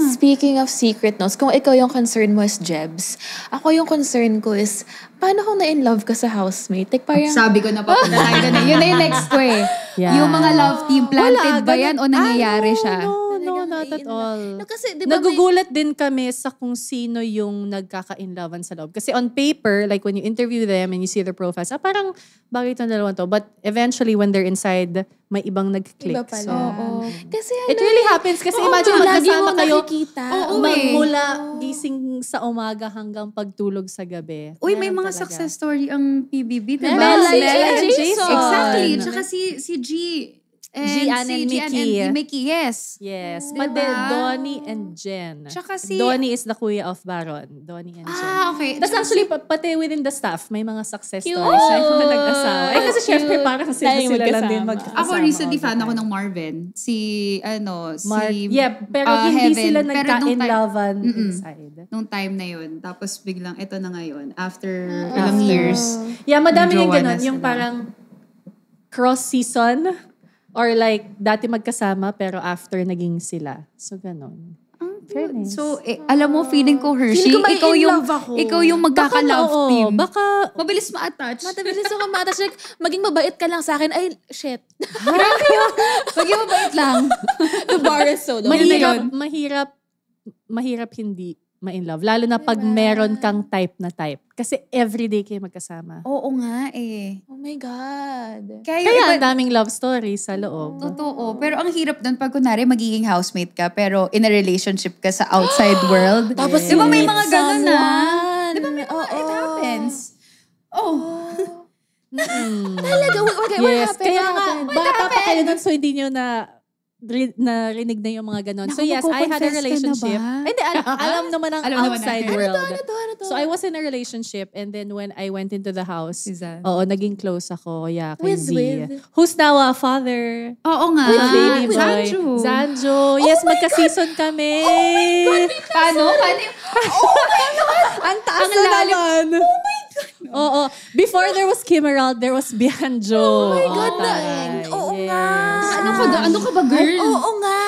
S1: Speaking of secret notes, kung ikaw yung concern mo is Jebs, ako yung concern ko is, paano kung na-in-love ka sa housemate? Like parang,
S2: Sabi ko na papunta tayo doon eh. Yun na yung next ko eh.
S3: Yeah.
S2: Yung mga love team, planted ba
S3: ganun.
S2: yan o nangyayari
S3: no,
S2: siya?
S3: No, not at all.
S1: No, kasi, di ba
S3: Nagugulat din kami sa kung sino yung nagkaka-inlovean sa loob. Kasi on paper, like when you interview them and you see their profiles, parang bagay itong dalawang to. But eventually, when they're inside, may ibang nag-click.
S1: iba pala.
S3: So,
S1: Oo. Kasi
S3: it really happens. Kasi imagine
S1: lagi
S3: magkasama
S1: mo
S3: kayo.
S1: nakikita.
S3: Mula gising sa umaga hanggang pagtulog sa gabi.
S2: Uy, may
S3: Meron
S2: mga
S3: talaga.
S2: success story ang PBB, diba?
S1: Meron.
S3: Mel
S1: and Jason.
S2: Exactly. Tsaka si G.
S3: Gian and Mickey.
S2: Mickey, yes.
S3: Yes.
S2: Diba?
S3: Pati Donnie and Jen.
S2: Tsaka si-
S3: Donnie is the kuya of Baron. Donnie and Jen.
S2: Ah, okay.
S3: Tapos actually, pati within the staff, may mga success
S1: Cute.
S3: stories. May mga nag-asawa. Eh kasi syempre, parang sila
S1: Tayong
S3: lang
S1: magkasama.
S3: din magkasama.
S2: Ako recently
S3: all the
S2: fan ako
S3: time.
S2: ng Marvin. Si
S3: Mark,
S2: si
S3: yeah, pero hindi
S2: Heaven.
S3: sila
S2: Pero nung
S3: nagka-inlovean
S2: time-
S3: inside.
S2: nung time na yun. Tapos biglang, ito na ngayon. After ilang years.
S3: Yeah, madami yung
S2: Jowa
S3: ganun.
S2: na
S3: Yung
S2: sila.
S3: parang cross-season or like dati magkasama pero after naging sila. So ganun. Fairness.
S2: So, alam mo, feeling ko, Hershey,
S1: Feeling ko
S2: ikaw yung,
S1: mai-inlove ako.
S2: ikaw yung magkaka-love
S3: oo,
S2: team.
S3: Baka,
S2: Mabilis ma-attach.
S1: Matabilis ako ma-attach. Like, maging mabait ka lang sa akin. Ay, shit.
S2: Maging mabait lang.
S1: The bar is so low.
S3: mahirap hindi ma-inlove. Lalo na pag meron kang type na type. Kasi everyday kayo magkasama.
S2: Oo nga eh.
S1: Oh my God.
S3: Kaya ang daming love stories sa loob.
S2: Totoo. Pero ang hirap doon pag kunwari magiging housemate ka pero in a relationship ka sa outside world.
S1: Tapos,
S2: Di ba may
S1: meet
S2: mga ganun na?
S1: someone.
S2: Di ba may mga it happens?
S1: Talaga? Okay, what
S3: Yes,
S1: happened?
S3: kaya
S1: What
S3: nga,
S1: happened?
S3: bata pa kayo nun so hindi nyo na narinig na yung mga ganon. So
S2: Naku,
S3: yes, I had a
S2: magko-confess ka na
S3: relationship.
S2: ba?
S3: Hindi, alam naman ang
S2: Alam naman
S3: outside
S2: natin.
S3: world.
S1: Ano to?
S3: So I was in a relationship and then when I went into the house,
S2: Suzanne.
S3: naging close ako. Yeah, kay
S1: With-
S3: Z.
S1: with?
S3: Who's now a father.
S2: Oo nga.
S3: With baby boy.
S2: Zanju.
S3: Zanjo. Yes, magka-season kami.
S2: Paano?
S3: Ang taas
S2: Ang
S3: na
S2: lalim.
S3: naman. Oh my God. Oo. Before there was Kim Emerald, there was Bianjo. Oh
S1: my God,
S3: taray.
S1: oo
S3: Yes.
S1: nga.
S2: Ano ka ba, girl?
S1: Oo nga.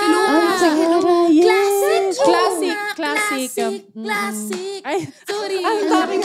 S3: Yes.
S1: Classic.
S3: Classic.
S1: Oo nga.
S3: Classic.
S1: Classic.
S3: Ay,
S1: Sorry.
S3: ang daming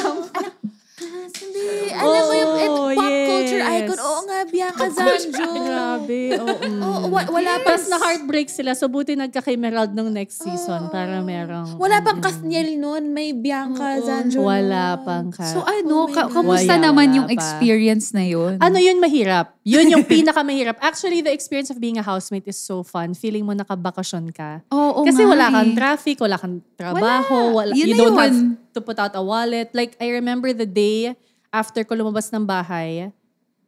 S1: Hindi. Alam mo yung pop culture
S3: yes.
S1: icon. Oo nga, Bianca Zanjo.
S3: Grabe. Oo.
S1: Wala pa.
S3: Tapos na-heartbreak sila. So, buti nagka-Emerald nung next season para merong...
S1: Wala pang Kasniel noon. May Bianca Zanjo.
S3: Wala pang
S2: So ano,
S1: my God.
S2: kamusta
S3: Wala
S2: naman yung
S3: pa.
S2: experience na yun?
S3: Ano yun mahirap? Yun yung pinakamahirap. Actually, the experience of being a housemate is so fun. Feeling mo nakabakasyon ka.
S2: Oo
S3: Kasi
S2: nga
S3: wala kang
S2: eh.
S3: traffic, wala kang trabaho,
S2: Yun
S3: you
S2: na
S3: don't
S2: yun.
S3: have to put out a wallet. Like, I remember the day after ko lumabas ng bahay,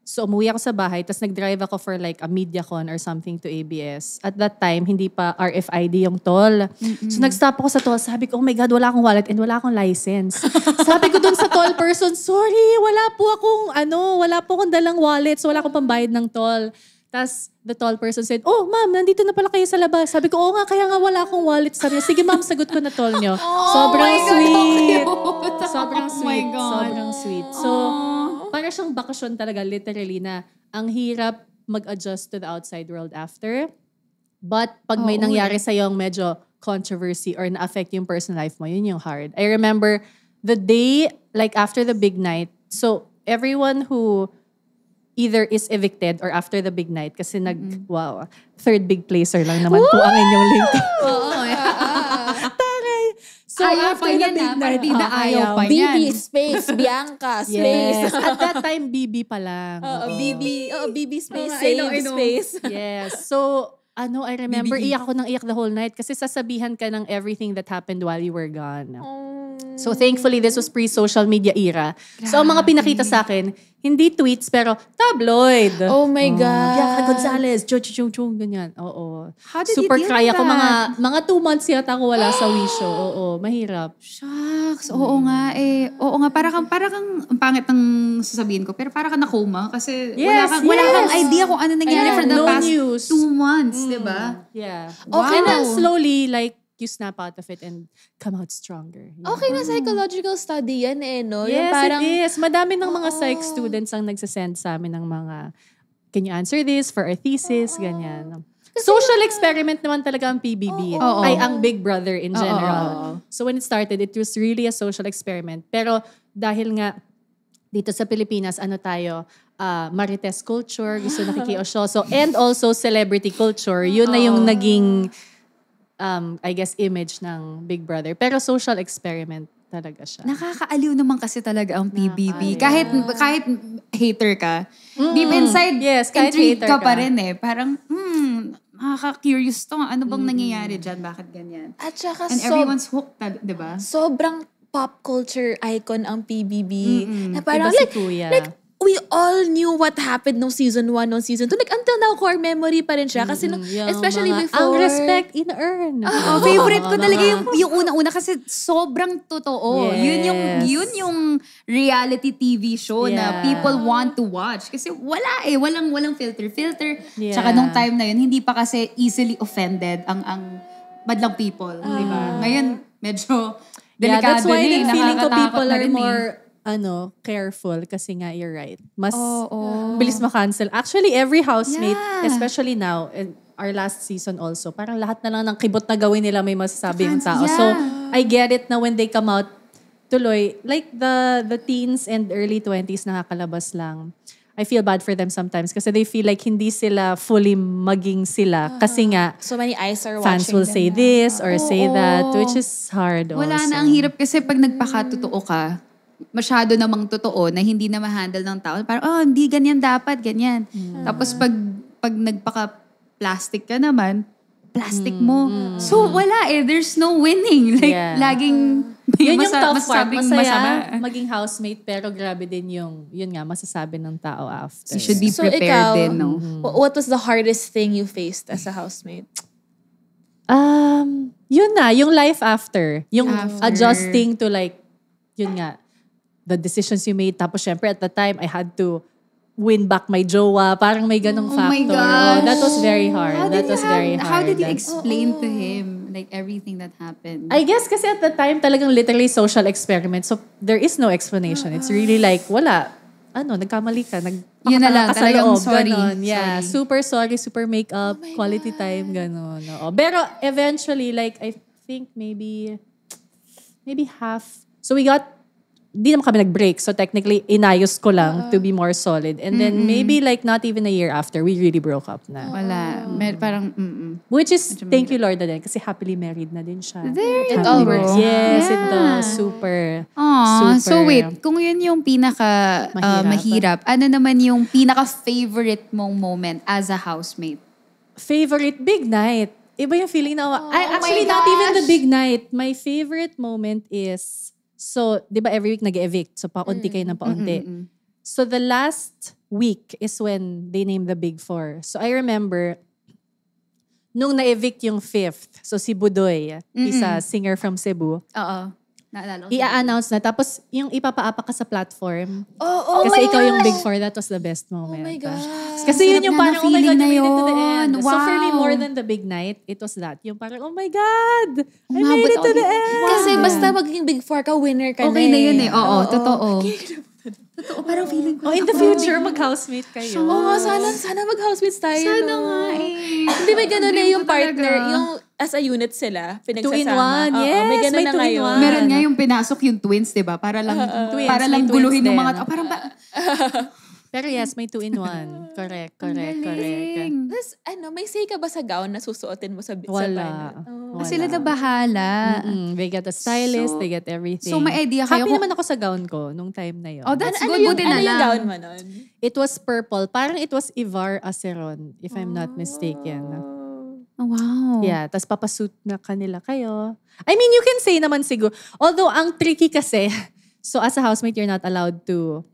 S3: so umuwi ako sa bahay, tapos nag-drive ako for like a MediaCon or something to ABS. At that time, hindi pa RFID yung toll. So nag-stop ako sa toll. Sabi ko, oh my God, wala akong wallet and wala akong license. Sabi ko dun sa toll person, sorry, wala po akong dalang wallet, so wala akong pambayad ng toll. Tapos the toll person said, oh ma'am, nandito na pala kayo sa labas. Sabi ko, oo nga, kaya nga wala akong wallet. Sabi niya, sige ma'am, sagot ko na toll nyo. Sobrang sweet. Sobrang sweet. Sobrang sweet. So, para siyang bakasyon talaga, literally, na ang hirap mag-adjust to the outside world after. But pag may nangyari sa'yo yung medyo controversy or na-affect yung personal life mo, yun yung hard. I remember the day, like after the big night, so everyone who either is evicted or after the big night kasi wow, third big placer lang naman po ang inyong link. Taray. So
S2: Ayaw
S3: after
S2: pa
S3: the
S2: yan,
S3: big night,
S2: partida ayaw pa
S1: BB,
S2: yan.
S1: space, Bianca,
S3: Yes.
S1: space.
S3: At that time, BB pa lang.
S1: BB space,
S2: I know.
S1: space.
S3: Yes. So, I remember iyak ako ng iyak the whole night kasi sasabihan ka ng everything that happened while you were gone. So thankfully, this was pre-social media era. So ang mga pinakita sa akin, hindi tweets pero tabloid.
S1: Oh my God.
S3: Bianca Gonzalez, chung, ganyan. Oo.
S2: How did
S3: Super
S2: you deal
S3: cry
S2: with
S3: ako.
S2: that?
S3: Mga 2 months yata ako wala sa wisho. Oo, mahirap.
S2: Shucks, oo nga eh. Oo nga, para kang ang pangit ng sasabihin ko, pero para kang na-coma kasi
S3: Yes,
S2: wala kang
S3: yes.
S2: idea kung ano nangyari
S3: Ayan,
S2: for the
S3: no
S2: past
S3: news.
S2: 2 months, di ba?
S3: Yeah.
S1: Okay
S3: And
S1: na.
S3: then slowly, like, you snap out of it and come out stronger. Yeah.
S1: Okay na psychological study yan no?
S3: Yes,
S1: Yung parang,
S3: it is. Madami ng mga psych students ang nagsasend sa amin ng mga, can you answer this for our thesis? Ganyan. Social experiment naman talaga ang PBB.
S2: Oo.
S3: Ay, ang Big Brother in
S2: Oo,
S3: general.
S2: oo.
S3: So when it started, it was really a social experiment. Pero dahil nga, dito sa Pilipinas, tayo, Marites culture, gusto nakikiosyoso, and also celebrity culture. Yun na yung naging, I guess, image ng Big Brother. Pero social experiment talaga siya.
S2: Nakakaaliw naman kasi talaga ang PBB. Kahit hater ka, deep inside,
S3: Yes, kahit
S2: intrigued
S3: hater
S2: ka pa
S3: ka.
S2: rin eh. Parang, nakaka-curious to. Ano bang nangyayari dyan? Bakit ganyan?
S1: at saka
S2: And everyone's hooked, di ba?
S1: sobrang pop culture icon ang PBB. Na
S3: Iba
S1: parang
S3: si
S1: like,
S3: Kuya.
S1: we all knew what happened nung season 1, nung season 2. Like, until now, core memory pa rin siya. Kasi
S3: Yung
S1: especially
S3: mga,
S1: before.
S3: ang respect in earn.
S2: Oh, favorite ko talaga yung unang-una kasi sobrang totoo.
S3: Yes.
S2: Yun yung reality TV show na
S3: Yeah.
S2: people want to watch. Kasi walang filter.
S3: Yeah.
S2: Tsaka nung time na yun, hindi pa kasi easily offended ang madlang people. Di ba? Ngayon, medyo
S3: Yeah,
S2: delikado
S3: that's why
S2: na eh.
S3: then feeling ko
S2: Nakakatakot
S3: people
S2: na
S3: are
S2: rin eh.
S3: more careful kasi nga you're right. Mas
S2: Oo.
S3: bilis ma-cancel. Actually, every housemate,
S2: Yeah.
S3: especially now, in our last season also, parang lahat na lang ng kibot na gawin nila may masasabi yung tao.
S2: Yeah.
S3: So, I get it na when they come out, tuloy, like the teens and early 20s nakakalabas lang. I feel bad for them sometimes kasi they feel like hindi sila fully maging sila kasi nga
S1: So many eyes are
S3: fans
S1: watching
S3: will
S1: them
S3: say
S1: now.
S3: this or say that,
S2: Oo.
S3: which is hard
S2: Wala
S3: also.
S2: na, ang hirap kasi pag nagpakatotoo ka, masyado namang totoo na hindi na ma-handle ng tao. Parang, hindi ganyan dapat, ganyan. Tapos pag nagpaka-plastic ka naman, plastic mo. So wala there's no winning. Like,
S3: Yeah.
S2: laging
S3: Yun yung tough part.
S2: masasabing
S3: Masaya maging housemate, pero grabe din yung, yun nga, masasabi ng tao after.
S2: You should be
S1: So,
S2: prepared
S1: ikaw,
S2: din, no?
S1: What was the hardest thing you faced as a housemate?
S3: Yun na, yung life after. Yung
S2: After.
S3: adjusting to like, yun nga, the decisions you made. Tapos syempre at the time, I had to win back my jowa. Parang may ganong
S2: Oh my
S3: factor.
S2: gosh.
S3: That was very hard.
S2: How did you explain to him like everything that happened?
S3: I guess kasi at the time, talagang literally social experiment. So there is no explanation. It's really like, wala. Nagkamali ka.
S2: Yun na lang,
S3: Nagpakataka ka sa
S2: talagang
S3: loob,
S2: sorry.
S3: ganon. Yeah,
S2: Sorry.
S3: super sorry, super makeup, quality time, ganon. Oo. Pero eventually, like, I think maybe half. So we got, di naman kami nag-break. So technically, inayos ko lang to be more solid. And then maybe like not even a year after, we really broke up na.
S2: Wala. Parang,
S3: Which is, thank you Lord na din. Kasi happily married na din siya.
S2: There you
S1: It all
S2: go.
S1: works.
S3: Yes, it
S2: Yeah.
S3: does. Super.
S2: Aww. So
S3: Super.
S2: wait, kung yun yung pinaka mahirap, ano naman yung pinaka-favorite mong moment as a housemate?
S3: Favorite big night. Iba yung feeling na, actually not even the big night. My favorite moment is, so, di ba every week nag-evict? So, paunti kayo ng paunti. So, the last week is when they named the Big Four. So, I remember, nung na-evict yung fifth, so si Budoy, isa singer from Cebu,
S2: Oo. Naalala ko.
S3: i-announce na. Tapos, yung ipapaapak ka sa platform.
S1: Oh
S3: Kasi
S1: my
S3: ikaw yung
S1: gosh!
S3: Big Four, that was the best moment.
S1: Oh my gosh.
S3: Kasi yun yung
S2: Sarap na
S3: parang, oh my
S2: feeling
S3: God,
S2: na
S3: you made it to the
S2: yun.
S3: end. So for me,
S2: Wow.
S3: more than the big night, it was that. Yung parang, oh my God, I
S2: Umabot
S3: made it to
S2: ako
S3: the
S2: dito.
S3: end.
S1: Kasi basta magiging Big Four ka, winner ka
S2: Okay na yun eh. Oo, totoo.
S1: Totoo, parang feeling ko.
S3: Oh, in the future, mag-housemate kayo.
S1: Oo nga, sana mag-housemates tayo.
S2: Sana
S1: no?
S2: nga eh.
S1: Hindi, may gano'n na
S2: Dream
S1: yung
S2: ko
S1: partner,
S2: talaga.
S1: yung as a unit sila, pinagsasama.
S3: 2-in-1,
S1: Oo,
S3: yes,
S1: may gano'n
S3: may
S1: na
S3: 2-in-1.
S1: ngayon.
S2: Meron nga yung pinasok yung twins, di ba? Para lang,
S3: Twins,
S2: para
S3: may
S2: lang
S3: twins
S2: guluhin yung
S3: din.
S2: mga, parang ba?
S3: Pero yes, may 2-in-1. Correct.
S2: Galing.
S1: Tapos, may say ka ba sa gown na susuotin mo sa
S3: Wala.
S1: Oh.
S3: Wala.
S2: Sila na bahala.
S3: They get a stylist,
S2: So-
S3: they get everything.
S2: so may idea kayo
S3: Happy
S2: kung-
S3: naman ako sa gown ko nung time na yun.
S2: Oh, that's
S1: Ano
S2: good.
S1: yung,
S2: Buti na
S1: yung
S2: lang.
S1: gown mo nun?
S3: It was purple. Parang it was Ivar Aceron, if I'm not mistaken.
S2: Oh, wow.
S3: Yeah, tas papasuit na kanila kayo. I mean, you can say naman siguro. Although, ang tricky kasi, so as a housemate, you're not allowed to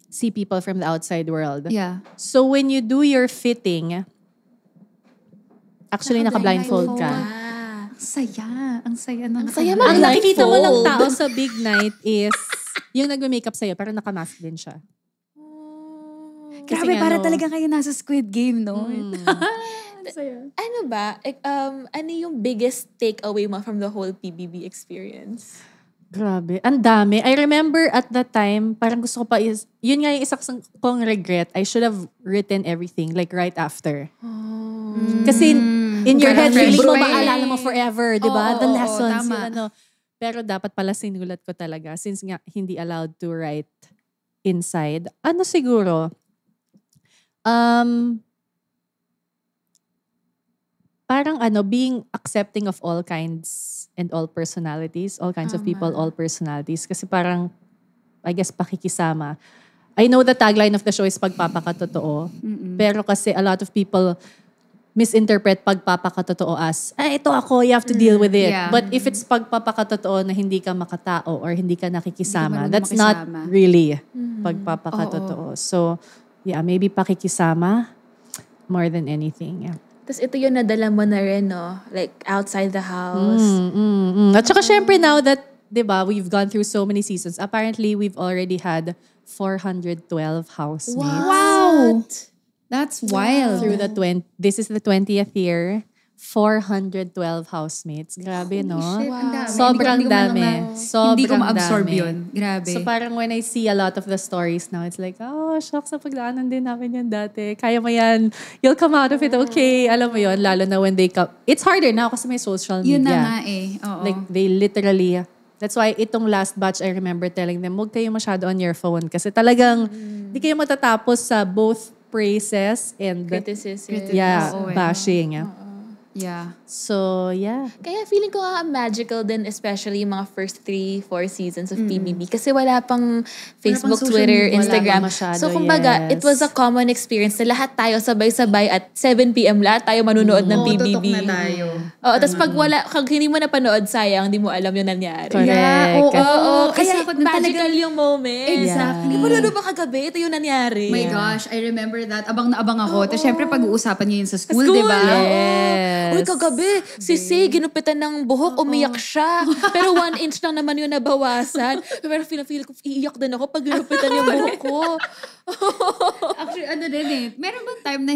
S3: see people from the outside world.
S2: Yeah.
S3: So when you do your fitting, actually naka-blindfold ka.
S1: Ah.
S2: Ang saya. Ang saya ng
S1: Ang saya
S3: Ang nakikita mo lang
S1: Blindfold.
S3: tao sa big night is yung nagme-makeup sa'yo, pero naka-mask din siya. Kasi
S2: Grabe,
S3: nga,
S2: para
S3: no,
S2: talaga kayo nasa Squid Game, no? Ang saya.
S1: Ano ba? Ano yung biggest takeaway mo from the whole PBB experience?
S3: Grabe. Ang dami. I remember at that time, parang gusto ko pa yun nga yung isa kong regret. I should have written everything like right after. Kasi in your head,
S2: Fresh
S3: feeling mo
S2: pa eh.
S3: maalala mo forever, di ba?
S2: Oo,
S3: The
S2: oo,
S3: lessons,
S2: tama.
S3: yun ano. Pero dapat pala sinulat ko talaga since nga hindi allowed to write inside. Ano siguro? Parang being accepting of all kinds and all personalities, all kinds of people, all personalities. Kasi parang, I guess, pakikisama. I know the tagline of the show is pagpapakatotoo. Pero kasi a lot of people misinterpret pagpapakatotoo as, ito ako, you have to deal with it.
S2: Yeah.
S3: But if it's pagpapakatotoo na hindi ka makatao or hindi ka nakikisama,
S2: Hindi ka marunong
S3: that's
S2: makisama.
S3: not really pagpapakatotoo. So, yeah, maybe pakikisama more than anything. Yeah.
S1: Tapos ito yung nadala mo na rin, no? Like, outside the house.
S3: At saka syempre now that, di ba, we've gone through so many seasons, apparently we've already had 412 housemates.
S2: Wow. That's wild.
S3: Through this is the 20th year, 412 housemates. Grabe, no?
S2: Shit, ang dami.
S3: Sobrang
S2: Hindi ko
S3: dami.
S2: hindi ko ma-absorb
S3: dami.
S2: yun. Grabe.
S3: So parang when I see a lot of the stories now, it's like, oh, shocks na pagdaanan din namin yan dati. Kaya mo yan. You'll come out of it okay. Alam mo yun, lalo na when they come. It's harder now kasi may social media.
S2: Yun na nga eh. Oo.
S3: Like they literally, that's why itong last batch, I remember telling them, huwag kayo masyado on your phone. Kasi talagang, di kayo matatapos sa both praises and
S1: Criticism.
S3: yeah,
S2: Oo, eh.
S3: bashing.
S2: Yeah.
S3: So, yeah.
S1: Kaya feeling ko nga magical din, especially yung mga first 3-4 seasons of PBB. Kasi wala pang Facebook,
S2: social
S1: Twitter,
S2: media.
S1: Instagram.
S3: Wala pa masyado,
S1: So kumbaga,
S3: yes.
S1: it was a common experience na lahat tayo sabay-sabay at 7 p.m. lahat tayo manunood ng PBB.
S2: Tutok na tayo.
S1: Oo, tapos pag hindi mo napanood, sayang, hindi mo alam yung nangyari.
S3: Correct.
S2: Yeah, oo.
S1: Kasi
S2: Kaya ako dun
S1: magical yung moment.
S2: Exactly.
S1: Di ba ba kagabi? Ito yung nangyari.
S2: My gosh, I remember that. Abang na abang ako. Tapos syempre pag-uusapan niyo yun sa school,
S1: School,
S2: di ba?
S3: Yes.
S1: Uy, kagabi, si Say, ginupitan ng buhok, umiyak siya. Pero 1 inch lang naman yun nabawasan. Pero feel ko, iiyak din ako pag ginupitan yung buhok ko.
S2: Actually, ano din eh. Meron bang time na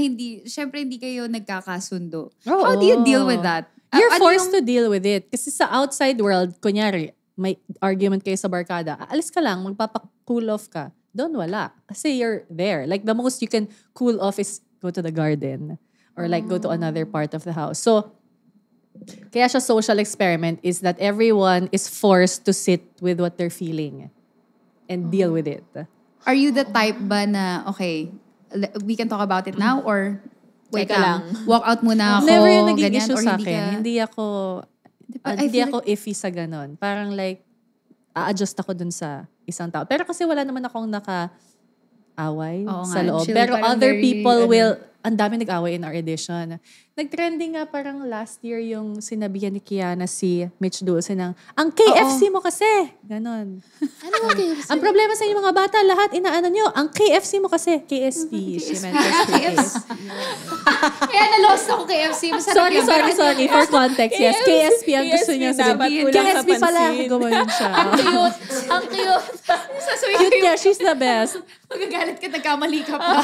S2: syempre hindi kayo nagkakasundo?
S3: Oo.
S2: How do you deal with that?
S3: You're
S2: Ano
S3: forced to deal with it. Kasi sa outside world, kunyari, may argument kayo sa barkada, alis ka lang, magpapa-cool off ka. Doon wala. Kasi you're there. Like the most you can cool off is go to the garden or like go to another part of the house. So, kaya siya social experiment is that everyone is forced to sit with what they're feeling and deal with it.
S2: Are you the type ba na, okay, we can talk about it now or wait
S1: Teka
S2: lang.
S1: lang.
S2: Walk out muna ako.
S3: Never yung naging
S2: ganyan,
S3: issue
S2: or
S3: sa
S2: hindi
S3: akin.
S2: ka-
S3: Hindi ako,
S2: I
S3: hindi
S2: feel
S3: ako iffy sa ganon. Parang like, a-adjust ako dun sa isang tao. Pero kasi wala naman akong naka-away
S2: Oo
S3: sa
S2: nga,
S3: loob.
S2: chill,
S3: Pero
S2: parang
S3: other
S2: very,
S3: people will, ang dami nag-away in our edition. Nag-trending nga parang last year yung sinabihan ni Kiana si Mitch Dulce ng, ang KFC mo kasi. Ganon.
S1: Ano ba kayo?
S3: Ang problema sa inyo mga bata, lahat inaano nyo, ang KFC mo kasi. KSP. She meant KSP.
S2: Kaya na-lost ako KFC. Masarap
S3: Sorry. For context, yes. KSP ang gusto niya
S1: dapat
S3: sabihin.
S1: kulang sa
S3: KSP pala.
S1: pansin.
S3: Gumayon siya.
S1: Cute. Ang cute.
S3: Cute niya. She's the best.
S2: Magagalit ka, nagkamali ka pa.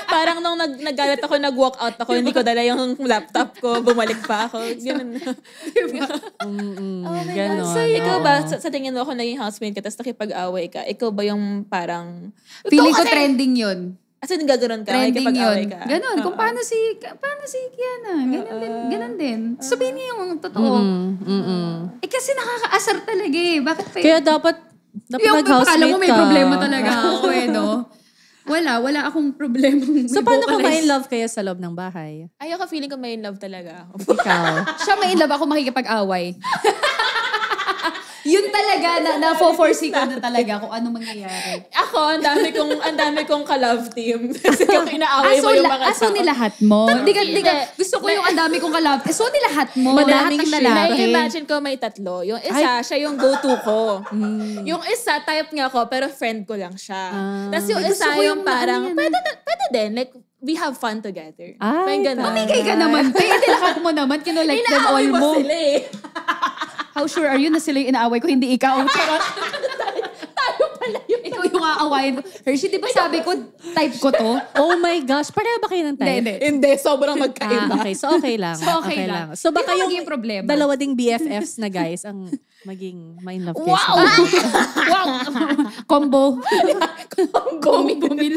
S1: Parang nung nagalit ako, nag-walk out ako, hindi ko dala yung laptop ko, bumalik pa ako. Ganun. Oh my
S3: Ganon.
S1: God. So, ikaw
S3: Oo.
S1: ba, sa tingin mo ako naging housemate ka, tapos nakipag-away ka, ikaw ba yung parang...
S2: Feeling ko
S1: Ito kasi-
S2: trending yun.
S1: As in, gaganon ka,
S2: Trending
S1: nakipag-away
S2: yun.
S1: ka.
S2: Ganon. Kung paano si Kiana. Ganon din. Sabihin niya yung totoo. Eh kasi nakakaasar talaga eh. Bakit pa
S3: Kaya dapat
S2: yung
S3: nag-housemate
S2: akala mo may
S3: ka.
S2: problema talaga ako eh, no? Wala akong problema.
S3: So, paano kung ma-in love kayo sa loob ng bahay?
S1: Ayoko, feeling ko may in love talaga ako.
S3: Ikaw.
S2: Siya may in love, ako makikipag-away. Yun talaga, na-foresee ko na talaga kung ano mangyayari.
S1: Ako, ang dami kong ka-love team. Kasi kung inaaway mo yung mga
S2: Aso
S1: tao.
S2: nilahat mo? Hindi ka,
S1: Hindi.
S2: gusto ko yung ang dami kong kalab. So, nilahat mo.
S3: Madaming
S2: Lahat ng
S3: shit.
S2: lalaki.
S1: Na-imagine ko may 3. Yung isa, siya yung go-to ko. Yung isa, type nga ko, pero friend ko lang siya. Tapos yung
S2: Gusto
S1: isa,
S2: ko
S1: yung
S2: yung
S1: parang,
S2: ano yan.
S1: pwede din. Like, we have fun together.
S3: Ay,
S1: May ganun.
S2: Mamigay ka naman. Kaya nilahat mo naman. Kinolike them all
S1: Inaaway mo
S2: mo.
S1: sila eh.
S2: How sure are you na sila yung inaaway ko, hindi ikaw? Charot.
S1: Tayo pala yun.
S2: Ikaw yung aawayin ko. Hershey, di ba sabi ko, type ko to?
S3: Oh my gosh. Pareha ba kayo ng type?
S1: Hindi, sobrang magkaiba.
S3: Okay. So, okay lang.
S2: So, okay lang.
S3: So, baka
S2: Di ba
S3: yung
S2: maging problema?
S3: dalawa ding BFFs na guys ang maging ma-in love kayo.
S2: Wow! Wow! Combo.
S1: Bumili.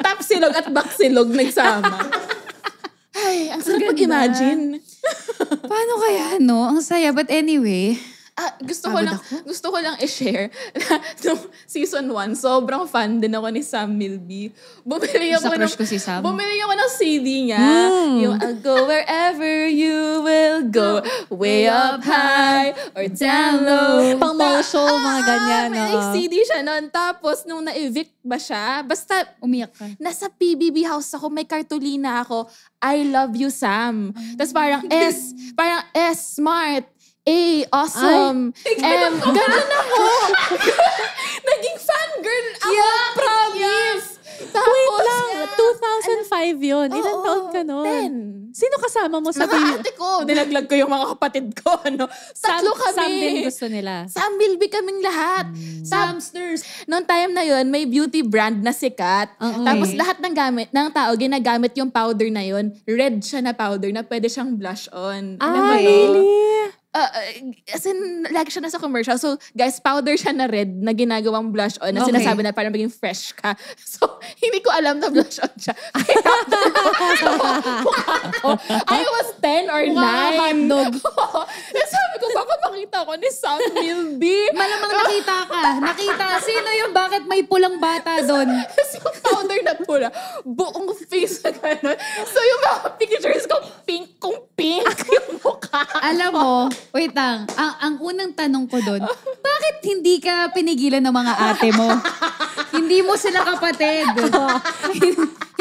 S1: Top silog at back silog nagsama. Ay, ang sarap mag-imagine.
S2: Paano kaya, no? Ang saya. But anyway,
S1: Gusto ko lang i-share na nung season 1, sobrang fan din ako ni Sam Milby. Bumili
S2: Sa crush ko si Sam.
S1: Bumili ako ng CD niya. Yung I'll go wherever you will go. Way up high or down low.
S3: Pang mall show, mga ganyan.
S1: May CD siya noon. Tapos nung na-evict ba siya, basta
S2: umiyak ka.
S1: nasa PBB house ako, may kartulina ako, I love you, Sam. Tapos parang S, smart. A, awesome. M, ganun ako. Naging fangirl ako, promise. Tapos,
S3: Wait lang, 2005 yun. Ilan
S1: Oo,
S3: taon ka nun?
S1: 10.
S3: Sino kasama mo sa
S1: Mga ate ko, nilaglag ko yung mga kapatid ko. Tatlo kami.
S3: Sam din gusto nila.
S1: Sam Milby kaming lahat. Samsters. Noong time na yun, may beauty brand na sikat. Tapos lahat ng tao, ginagamit yung powder na yun. Red siya na powder na pwede siyang blush on. Alam mo, no?
S3: Really?
S1: As in, lagi siya nasa commercial. So, guys, powder siya na red na ginagawang blush on na
S2: Okay.
S1: sinasabi na parang maging fresh ka. So, hindi ko alam na blush on siya. Kaya, I was 10 or 9.
S2: hotdog.
S1: Sabi ko, baka makita ko ni Sam Milby.
S2: Malamang nakita ka. Nakita. Sino yung bakit may pulang bata doon?
S1: Tapos yung powder na pula, buong face na gano'n. So yung mga pictures ko, pink
S2: Alam mo, wait lang. Ang unang tanong ko doon, bakit hindi ka pinigilan ng mga ate mo? Hindi mo sila kapatid.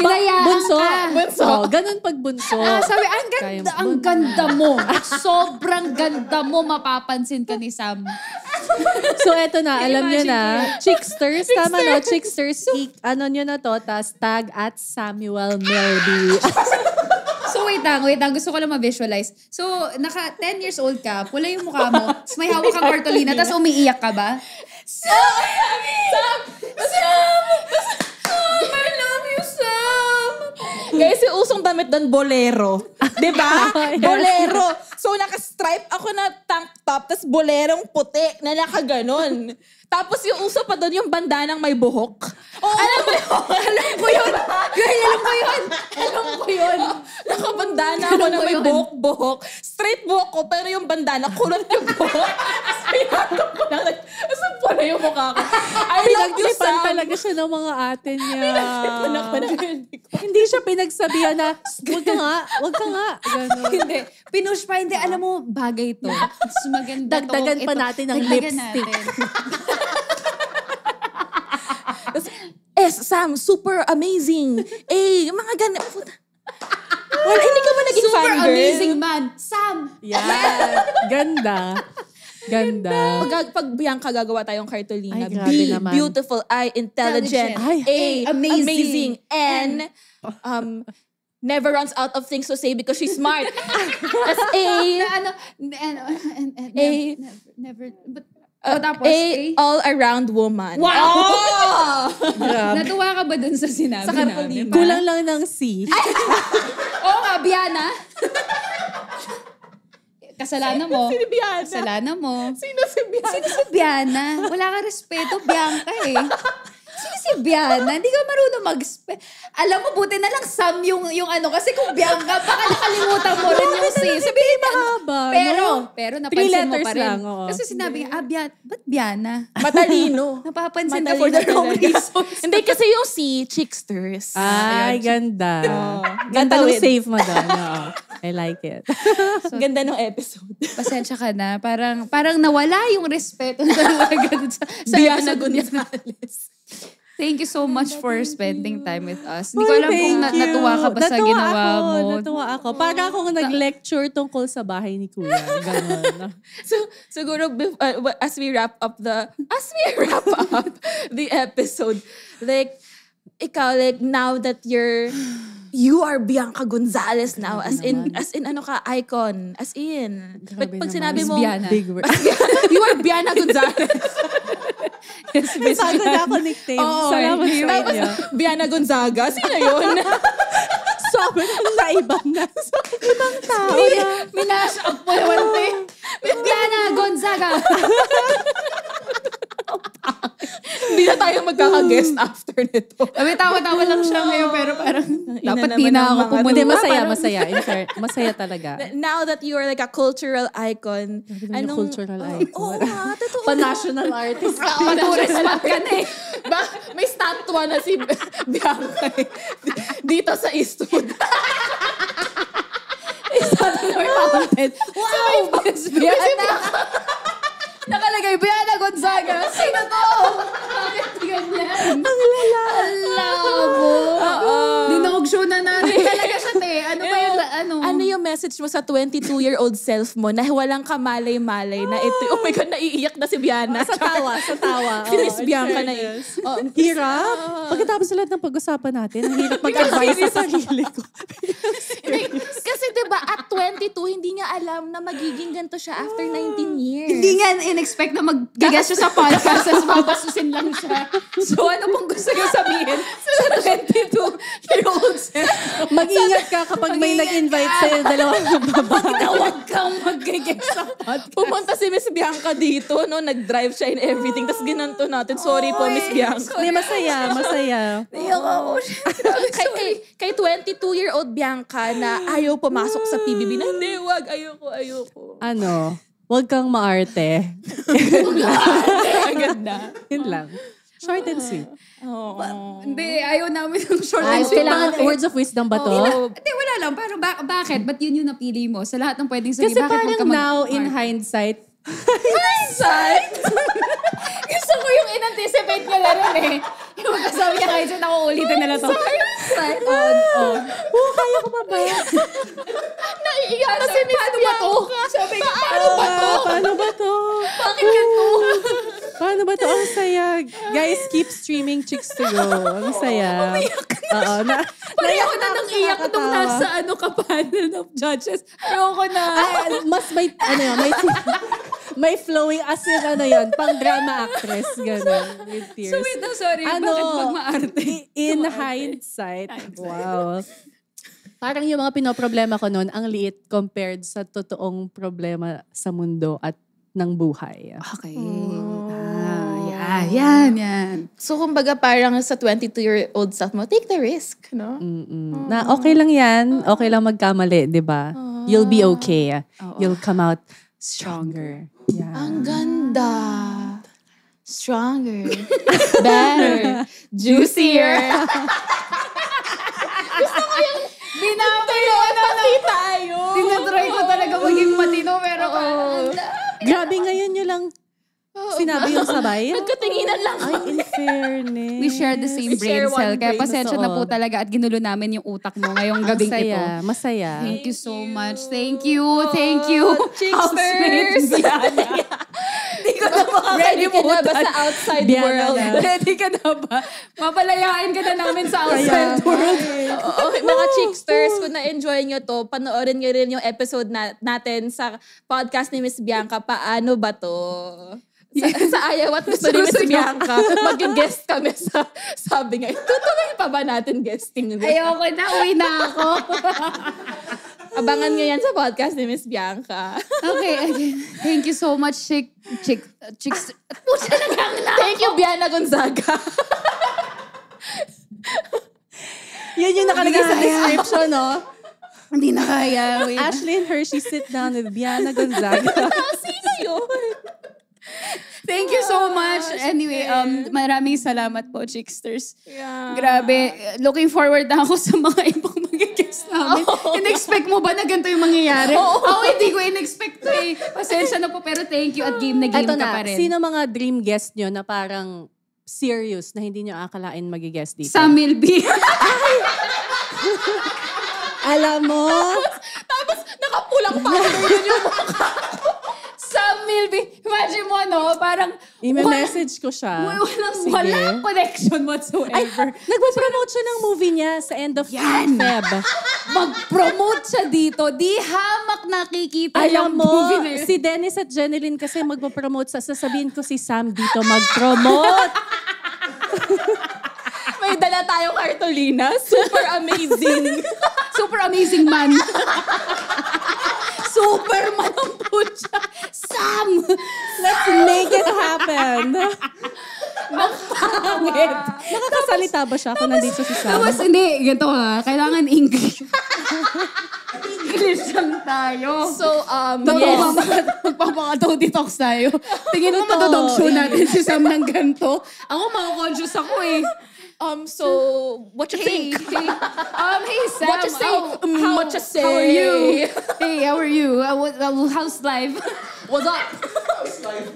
S2: Hinayaan
S3: Bunso.
S2: ka.
S3: Bunso. Ganun pag bunso.
S2: Sabi, ang ganda mo. Sobrang ganda mo. Mapapansin ka ni Sam.
S3: So, eto na. Alam nyo na. Chicksters. Tama no? Chicksters. Ano nyo na to? Tas tag at Samuel Melby.
S2: So, wait lang. Gusto ko lang ma-visualize. So, 10 years old ka, pula yung mukha mo, tapos may hawak kang kartolina, tapos umiiyak ka ba? Sam! I love you, Sam!
S1: Guys, yung usong damit doon, bolero. Diba? Bolero. So, naka-stripe ako na tank top, tapos bolerong puti na nakaganon. Tapos yung uso pa doon, yung bandanang may buhok. Oh, alam mo yun?
S2: Girl, alam ko yun.
S1: Nakabandana ako na may buhok-buhok. Straight buhok ko, pero yung bandana, kulot yung buhok. Pinatong ko lang. Saan po na yung mukha ko? I love you,
S3: Pinagtripan
S1: Sam.
S3: talaga siya ng mga ate niya.
S1: Pinagtripan ako na.
S3: Hindi siya pinagsabihan na, wag ka nga. Ganun.
S2: Hindi. Pinush pa. Hindi, alam mo, bagay to. Mas maganda to.
S3: Dagdagan pa natin ng lipstick.
S1: Sam, super amazing. Yung mga ganun. Well, hindi ka ba naging
S2: Super
S1: fangirl?
S2: amazing man. Sam!
S3: Yeah. Ganda.
S1: Pag Bianca gagawa tayong cartolina,
S3: Ay, grabe naman.
S1: beautiful, I, intelligent,
S3: Ay.
S1: amazing, and never runs out of things to say because she's smart. That's
S2: Never, but tapos,
S1: all-around woman.
S2: Wow! Natuwa ka ba dun sa sinabi
S1: Sa
S2: namin?
S1: cartolina.
S3: Kulang lang ng C.
S2: Oo nga, Biana. Kasalanan mo.
S1: Sino Biana?
S2: Kasalanan mo.
S1: Sino si Biana?
S2: Sino si Biana? Wala ka respeto, Bianca eh. Sino si Biana? Hindi ka marunong Alam mo, buti na lang Sam yung kasi kung Bianca, baka nakalimutan mo rin yung si. Sabihin mo,
S3: mahaba,
S2: pero
S3: no?
S2: napansin mo
S3: letters
S2: pa rin.
S3: lang, oo.
S2: Kasi sinabi niya, ba't Biana?
S1: Matalino.
S2: Napapansin ka for the wrong reasons.
S1: Hindi, kasi yung si Chicksters.
S3: Ay, ganda.
S1: Ganda
S3: Ganda ng
S1: with-
S3: save mo doon. Oo. I like it.
S1: Ganda ng episode.
S2: Pasensya ka na. Parang nawala yung respeto talaga sa
S1: Biana
S2: episode niya.
S1: Gonzales.
S2: Thank you so much for spending time with us. Hindi ko alam kung natuwa ka ba sa ginawa mo.
S3: Natuwa ako. Para akong nag-lecture tungkol sa bahay ni Kuya. Ganon.
S1: So, siguro as we wrap up the episode, ikaw, now that you are Bianca Gonzales now, as in ano ka, icon, as in.
S3: Grabe
S1: Pag
S3: naman.
S1: sinabi mo,
S2: Biana.
S3: Big word.
S1: you are Biana Gonzales.
S3: May bago na ako nickname. Salamat sa
S1: Tapos,
S3: inyo.
S1: Biana Gonzaga, sino yun?
S3: Sobrang naibang na. Ibang tao na.
S2: Minash up mo naman, Biana Gonzaga.
S1: Hindi na tayo magkaka-guest after nito.
S2: Tawa-tawa lang siya ngayon, pero parang dapat
S1: naman
S2: di na
S1: ang
S2: ako
S1: mga-
S2: pumunta.
S3: Hindi, masaya. In fairness, masaya talaga.
S1: Now that you are like a cultural icon,
S3: Anong cultural icon?
S1: Oo nga, totoo.
S3: Pa-national artist.
S2: Tourist spot ka na eh.
S1: May statwa na si Bianca dito sa Eastwood.
S2: Wow! Miss Biana! Nakalagay, Biana Gonzaga. Sino to? Bakit ganyan?
S3: Ang lala.
S2: Labo. Dinog show na natin talaga siya, te. Ano ba yung,
S1: Ano yung message mo sa 22-year-old self mo na walang kamalay-malay na ito, oh my God, naiiyak na si Biana.
S3: Sa tawa.
S1: Si Miss
S3: Oo,
S1: Bianca
S3: in
S1: na
S3: fairness.
S1: yun.
S3: Hirap. Pagkatapos sa lahat ng pag-usapan natin, ang hirap mag-advise sa sarili ko.
S1: Kasi diba, at 22, hindi niya alam na magiging ganito siya after 19 years.
S2: Hindi nga in-expect na mag-gigas siya sa podcast tapos papasusin lang siya. So ano pong gusto niyo sabihin sa 22-year-old self?
S3: Mag-ingat ka kapag may nag-invite sa'yo dalawang babae.
S2: Huwag kang mag-gigas sa podcast.
S1: Pumunta si Miss Bianca dito, no? Nag-drive siya and everything. Tapos ginanto natin. Sorry po, Miss Bianca.
S3: Hindi, masaya.
S2: Iyak ako.
S1: Kay 22-year-old Bianca na ayaw pumasok sa PBB na, hindi, wag, ayoko.
S3: Huwag kang maarte.
S1: Ang ganda.
S3: Yun lang. Short and sweet.
S2: Hindi, ayaw namin ng short and
S3: Ay,
S2: sweet.
S3: kailangan words of wisdom ba to?
S2: Hindi, wala lang. Pero bakit? Ba't yun yung napili mo? Sa lahat ng pwedeng
S3: Kasi
S2: sabihin, bakit
S3: parang
S2: huwag ka
S3: now, in hindsight,
S2: Gusto ko yung in-anticipate niya na rin eh. Yung kasabi niya kahit saan ako ulitin nila to.
S3: kaya ko pa ba?
S1: Naiiyak na si Miss Bianca.
S2: Sabi ko, paano ba to?
S3: Paano ba to?
S2: Bakit ganito?
S3: Paano ba to? Ang saya. Guys, keep streaming Chicks to Go. Ang saya. Oo.
S2: Pareho na nang iyak nung nasa ka panel of judges. Ayoko na.
S3: Mas may, may flowing as in pang drama actress, gano'n, with tears.
S2: So wait, sorry. Bakit pag maarte?
S3: In hindsight, wow. Parang yung mga pinoproblema ko noon, ang liit compared sa totoong problema sa mundo at ng buhay.
S2: Okay. Yan.
S1: So, kumbaga parang sa 22-year-old self mo, take the risk, no?
S3: Na okay lang yan. Okay lang magkamali, di ba? You'll be okay. You'll come out stronger. Yeah.
S1: Ang ganda. Stronger. Better. Juicier. Tayo.
S2: Tinatry ko talaga maging matino, pero
S3: Grabe, ngayon nyo lang sinabi yung sabay.
S1: Nagkatinginan lang.
S3: Ay, in fairness.
S2: we share the same brain cell. Kaya pasensya na po talaga at ginulo namin yung utak mo ngayong gabing ito.
S3: Masaya.
S2: Thank you so much. Thank you.
S1: Cheeksters.
S2: Hindi ko na
S1: Ready ka na ba sa outside world?
S2: Ready ka na ba? Mapalayain ka na namin sa outside world.
S1: Oo, mga Cheeksters, kung na-enjoy nyo to, panoorin nyo rin yung episode natin sa podcast ni Miss Bianca, Paano Ba To? Sa ayaw at gusto ni Miss Bianca, mag-guest kami sa sabi nga, tutuloy pa ba natin guesting?
S2: Ayoko na, uwi na ako.
S1: Abangan nyo yan sa podcast ni Miss Bianca.
S2: Okay. Thank you so much, Chicks. Pucha na lang na.
S1: Thank you, Biana Gonzaga.
S3: Yun yung nakalagay sa description, no?
S2: Hindi na kaya. Wait.
S3: Ashlyn Hershey, sit down with Biana Gonzaga.
S1: Sino yun?
S2: Thank you so much. Anyway, maraming salamat po, Chicksters.
S1: Yeah.
S2: Grabe. Looking forward na ako sa mga ibang mag-guest namin. In-expect mo ba na ganito yung mangyayari? Ako hindi ko in-expect to eh. Pasensya na po, pero thank you at game ka pa rin.
S3: Sino mga dream guest nyo na parang serious na hindi nyo akalain mag-guest dito?
S2: Sam Milby.
S3: Alam mo?
S1: Tapos nakapulang powder yun yung mukha.
S2: Sam Milby. Imagine mo, parang...
S3: I-message ko siya.
S2: Walang connection whatsoever.
S3: Ay, nagpo-promote siya ng movie niya sa end of Feb.
S2: Mag-promote siya dito. Di hamak nakikita
S3: Alam
S2: yung
S3: mo,
S2: movie na yun.
S3: si Dennis at Jeneline kasi magpo-promote sasabihin ko si Sam dito mag-promote.
S1: May dala tayong cartolina. Super amazing.
S2: Super amazing man. Superman ang putya. Sam!
S3: Let's make it happen.
S2: Bakit?
S3: Nakakasalita ba siya kung nandito si Sam?
S2: Tapos hindi, ganito ha. Kailangan English. English lang tayo.
S1: So,
S2: Yes. Magpapakataw detox tayo. Tingin mo matodog show natin si Sam ng ganito. Ako makakonsyos ako eh.
S1: so, what you think?
S2: Hey, Sam.
S1: What you say? What you say?
S2: How are you? Hey, how are you? How's life?
S1: What's up?
S2: House life?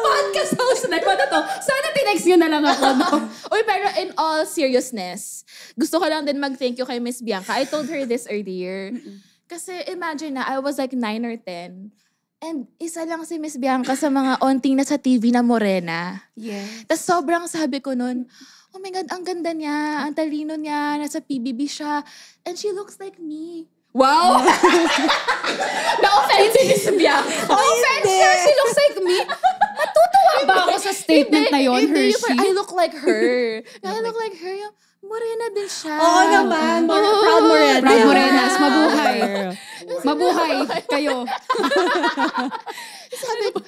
S2: Podcast house life. Ano to? Sana tinext nyo na lang ako, no?
S1: Uy, pero in all seriousness, gusto ko lang din mag-thank you kay Miss Bianca. I told her this earlier. Kasi imagine na, I was like 9 or 10. And isa lang si Miss Bianca sa mga onting nasa TV na morena.
S2: Yeah.
S1: Tapos sobrang sabi ko nun, oh my God, ang ganda niya, ang talino niya, nasa PBB siya. And she looks like me. Wow! Na-offend si Miss Bianca.
S2: Na-offend siya, she looks like me. Matutuwa ba ako sa statement na yon, Hershey?
S1: I look like her. I look like her. Yung, Morena din siya.
S3: Oo naman. Proud Morena.
S2: Proud Morenas, mabuhay. Mabuhay kayo.
S1: Sabi ko,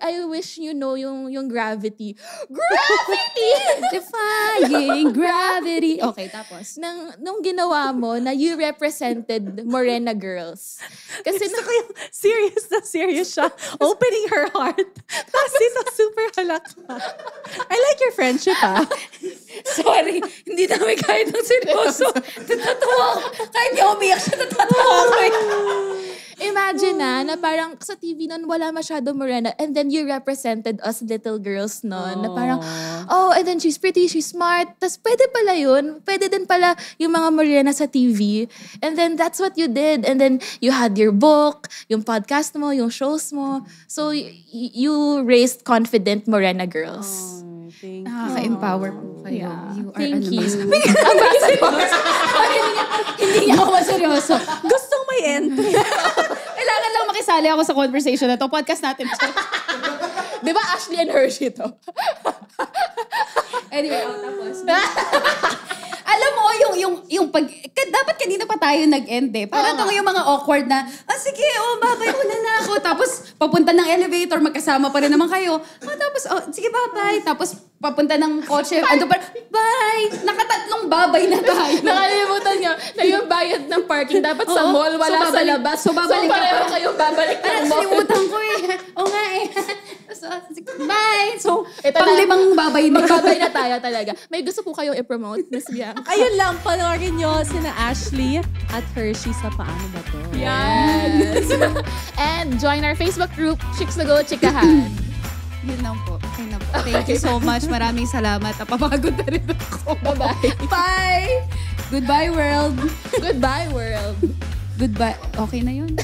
S1: I wish you know yung gravity. Gravity!
S2: Defying gravity. Okay, tapos?
S1: Nung ginawa mo na you represented Morena girls. Kasi
S3: Gusto ko yung serious siya. Opening her heart. Tapos ito super halaka. I like your friendship,
S2: Sorry, hindi namin kahit ng seryoso. Natatawa ako. Kahit di umiyak siya, natatawa ako.
S1: imagine na parang sa TV noon wala masyado Morena and then you represented us little girls noon. Na parang, and then she's pretty, she's smart. Tas pwede pala yun. Pwede din pala yung mga Morena sa TV. And then that's what you did. And then you had your book, yung podcast mo, yung shows mo. So you raised confident Morena girls.
S3: Thank you.
S2: Nakaka-empower po kayo. You are
S1: Thank you.
S2: Hindi niya ako seryoso.
S3: Gustong may entry.
S2: Kailangan lang makisali ako sa conversation na to. Podcast natin.
S1: Di ba Ashley and Hershey to?
S2: Anyway, tapos. Alam mo, yung pag... Dapat kanina pa tayo nag-end eh. Parang yung mga awkward na, sige, babay, una na ako. Tapos, papunta ng elevator, magkasama pa rin naman kayo. Tapos, sige, babay. Tapos, papunta ng kotse, bye! Nakatatlong babay na tayo.
S1: Nakalimutan nyo na yung bayad ng parking dapat sa mall, wala sa labas.
S2: So, babalik ka
S1: pareho
S2: pa.
S1: kayo babalik ng mall.
S2: Salimutan ko eh. Oo nga eh. So, bye! So,
S1: Ito
S2: pang-limang babay na.
S1: Magbabay na tayo talaga. May gusto po kayong i-promote, Miss Bianca?
S3: Ayun lang, panoorin nyo sina Ashley at Hershey sa Paano Ba To?
S1: Yes! And join our Facebook group, Chicks to Go Chikahan.
S2: Yun lang po. Okay na po. Thank you so much. Maraming salamat. Napapagod na rin ako.
S1: Bye-bye.
S2: Bye! Goodbye, world.
S1: Goodbye, world.
S2: Goodbye. Okay na yun.